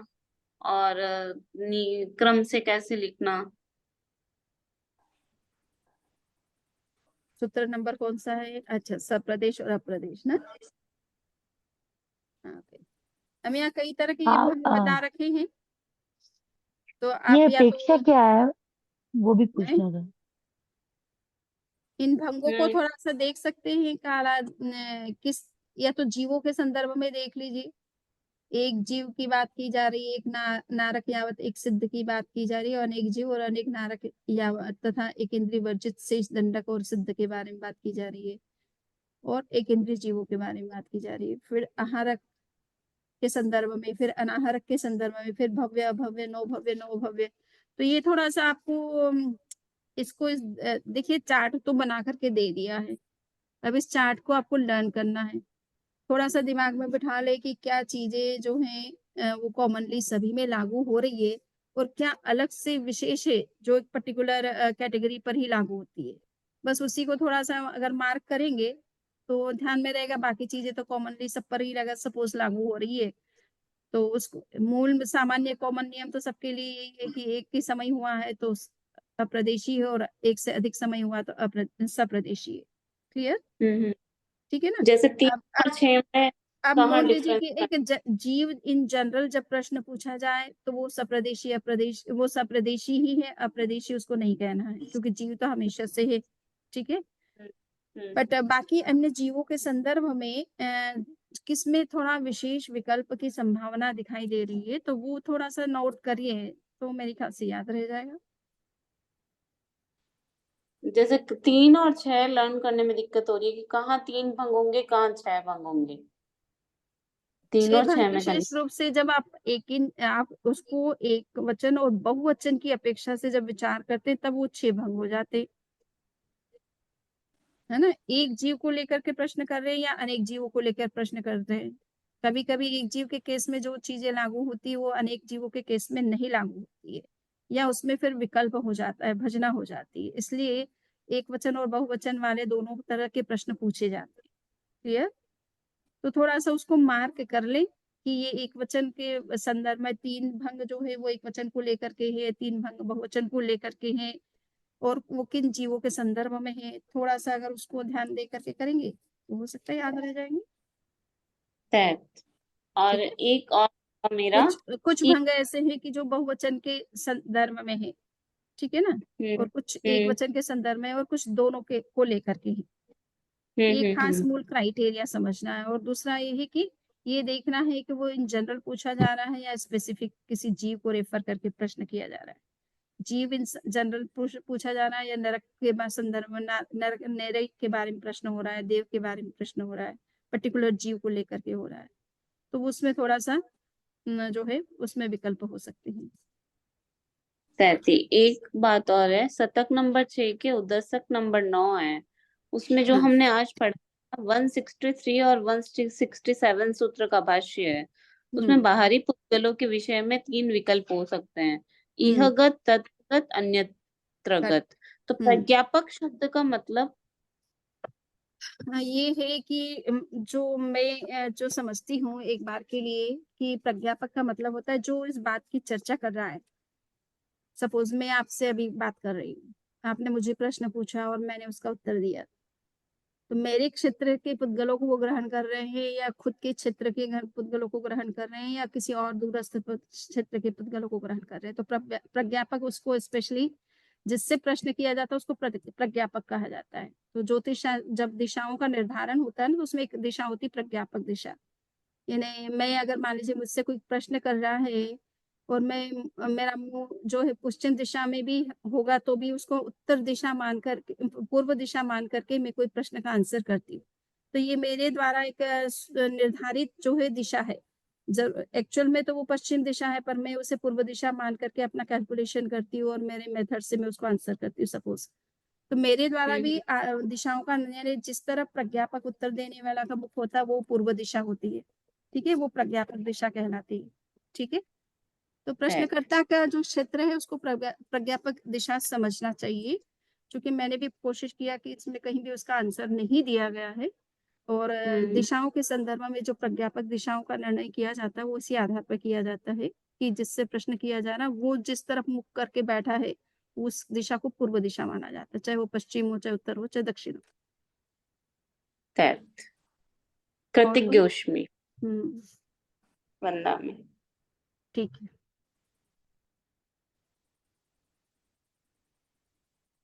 और क्रम से कैसे लिखना? सूत्र नंबर कौन सा है? अच्छा, सप्रदेश और अप्रदेश ना। हाँ, okay। हम यहाँ कई तरह के ये हाँ, भंग बता रखे हैं, तो ये आप या अपेक्षा तो क्या है, वो भी नहीं, पूछना था। इन भंगों को हम्म थोड़ा सा देख सकते हैं काला किस, या तो जीवों के संदर्भ में देख लीजिए। एक जीव की बात की जा रही है, एक नारक यावत एक सिद्ध की बात की जा रही है, और अनेक जीव और अनेक नारक यावत तथा एक इंद्रिय वर्जित शेष दंडक और सिद्ध के बारे में बात की जा रही है, और एक इंद्रिय जीवों के बारे में बात की जा रही है। फिर आहारक के संदर्भ में, फिर अनाहारक के संदर्भ में, फिर भव्य अभव्य नौ भव्य नौ भव्य। तो ये थोड़ा सा आपको इसको देखिए चार्ट तो बना करके दे दिया है। अब इस चार्ट को आपको लर्न करना है, थोड़ा सा दिमाग में बिठा ले कि क्या चीजें जो हैं वो कॉमनली सभी में लागू हो रही है, और क्या अलग से विशेष है जो एक पर्टिकुलर कैटेगरी पर ही लागू होती है। बस उसी को थोड़ा सा अगर मार्क करेंगे तो ध्यान में रहेगा, बाकी चीजें तो कॉमनली सब पर ही अगर सपोज लागू हो रही है, तो उसको मूल सामान्य कॉमन नियम तो सबके लिए यही है कि एक ही समय हुआ है तो अप्रदेशी है, और एक से अधिक समय हुआ तो सप्रदेशी है। क्लियर? हम्म ठीक है ना। जैसे 3 अब और 6 में अब कहाँ मान लीजिए डिफरेंस? कि एक जीव इन जनरल जब प्रश्न पूछा जाए तो वो सप्रदेशी अप्रदेश, वो सप्रदेशी ही है, अप्रदेशी उसको नहीं कहना है, क्योंकि जीव तो हमेशा से है। ठीक है। बट बाकी अन्य जीवों के संदर्भ में किसमें थोड़ा विशेष विकल्प की संभावना दिखाई दे रही है, तो वो थोड़ा सा नोट करिए, तो मेरे ख्याल से याद रह जाएगा। जैसे 3 और 6 लर्न करने में दिक्कत हो रही है कि कहाँ 3 भंग होंगे, कहाँ 6 भंग होंगे। 3 छह और भंग 6 में विशेष रूप से जब आप उसको एक वचन और बहुवचन की अपेक्षा से जब विचार करते तब वो 6 भंग हो जाते, है ना। एक जीव को लेकर के प्रश्न कर रहे हैं या अनेक जीवों को लेकर प्रश्न कर रहे हैं। कभी कभी एक जीव के केस में जो चीजें लागू होती है वो अनेक जीवों के केस में नहीं लागू होती है, या उसमें फिर विकल्प हो जाता है, भजना हो जाती है। इसलिए एक वचन और बहुवचन वाले दोनों तरह के प्रश्न पूछे जाते हैं। क्लियर? तो थोड़ा सा उसको मार्क कर ले कि ये एक वचन के संदर्भ में 3 भंग जो है वो एक वचन को लेकर के है, 3 भंग बहुवचन को लेकर के हैं, और वो किन जीवों के संदर्भ में है। थोड़ा सा अगर उसको ध्यान दे करके करेंगे तो हो सकता है याद रह जाएंगे। तय। और ठीक है। एक और था मेरा कुछ कुछ कि भंग ऐसे हैं कि जो बहुवचन के संदर्भ में है, ठीक है ना, और कुछ एक हम्म वचन के संदर्भ में, और कुछ दोनों के को लेकर के है। ये खास हम्म। मूल क्राइटेरिया समझना है। और दूसरा ये है कि ये देखना है कि वो इन जनरल पूछा जा रहा है या स्पेसिफिक किसी जीव को रेफर करके प्रश्न किया जा रहा है। जीव इन जनरल पूछा जा रहा है, या नरक के संदर्भ में नरक नरक के बारे में प्रश्न हो रहा है, देव के बारे में प्रश्न हो रहा है, पर्टिकुलर जीव को लेकर के हो रहा है, तो उसमें थोड़ा सा जो है उसमें विकल्प हो सकते हैं। तैती। एक बात और है, शतक नंबर 6 के उद्देश्य नंबर 9 है, उसमें जो हाँ। हमने आज पढ़ा 163 और 167 सूत्र का भाष्य है, उसमें हम्म। बाहरी पुद्गलों के विषय में 3 विकल्प हो सकते हैं, हम्म। इहगत, तद्गत, कर- अन्यत्रगत। तो हम्म। प्राज्ञापक शब्द का मतलब? हाँ, ये है कि जो मैं जो समझती हूँ एक बार के लिए, कि प्राध्यापक का मतलब होता है जो इस बात की चर्चा कर रहा है। सपोज मैं आपसे अभी बात कर रही हूँ, आपने मुझे प्रश्न पूछा और मैंने उसका उत्तर दिया, तो मेरे क्षेत्र के पुद्गलों को वो ग्रहण कर रहे हैं या खुद के क्षेत्र के पुद्गलों को ग्रहण कर रहे हैं या किसी और दूरस्थ क्षेत्र के पुद्गलों को ग्रहण कर रहे हैं। तो प्रज्ञापक उसको स्पेशली जिससे प्रश्न किया जाता है उसको प्रज्ञापक कहा जाता है। तो ज्योतिष जब दिशाओं का निर्धारण होता है ना, तो उसमें एक दिशा होती है प्रज्ञापक दिशा। यानी मैं अगर मान लीजिए मुझसे कोई प्रश्न कर रहा है और मेरा मुंह जो है पश्चिम दिशा में भी होगा तो भी उसको उत्तर दिशा मान कर पूर्व दिशा मान करके मैं कोई प्रश्न का आंसर करती हूँ। तो ये मेरे द्वारा एक निर्धारित जो है दिशा है। जब एक्चुअल में तो वो पश्चिम दिशा है, पर मैं उसे पूर्व दिशा मान करके अपना कैलकुलेशन करती हूँ और मेरे मेथड से मैं उसको आंसर करती हूँ सपोज। तो मेरे द्वारा भी दिशाओं का यानी जिस तरफ प्रज्ञापक उत्तर देने वाला का मुख होता है वो पूर्व दिशा होती है। ठीक है, वो प्रज्ञापक दिशा कहलाती है। ठीक है, तो प्रश्नकर्ता का जो क्षेत्र है उसको प्रज्ञापक दिशा समझना चाहिए। क्योंकि मैंने भी कोशिश किया कि इसमें कहीं भी उसका आंसर नहीं दिया गया है और दिशाओं के संदर्भ में जो प्रज्ञापक दिशाओं का निर्णय किया जाता है वो इसी आधार पर किया जाता है कि जिससे प्रश्न किया जा रहा है वो जिस तरफ मुख करके बैठा है उस दिशा को पूर्व दिशा माना जाता है, चाहे वो पश्चिम हो, चाहे उत्तर हो, चाहे दक्षिण हो। कृतिज्ञोष्मी हम्म, वंदना में। ठीक है।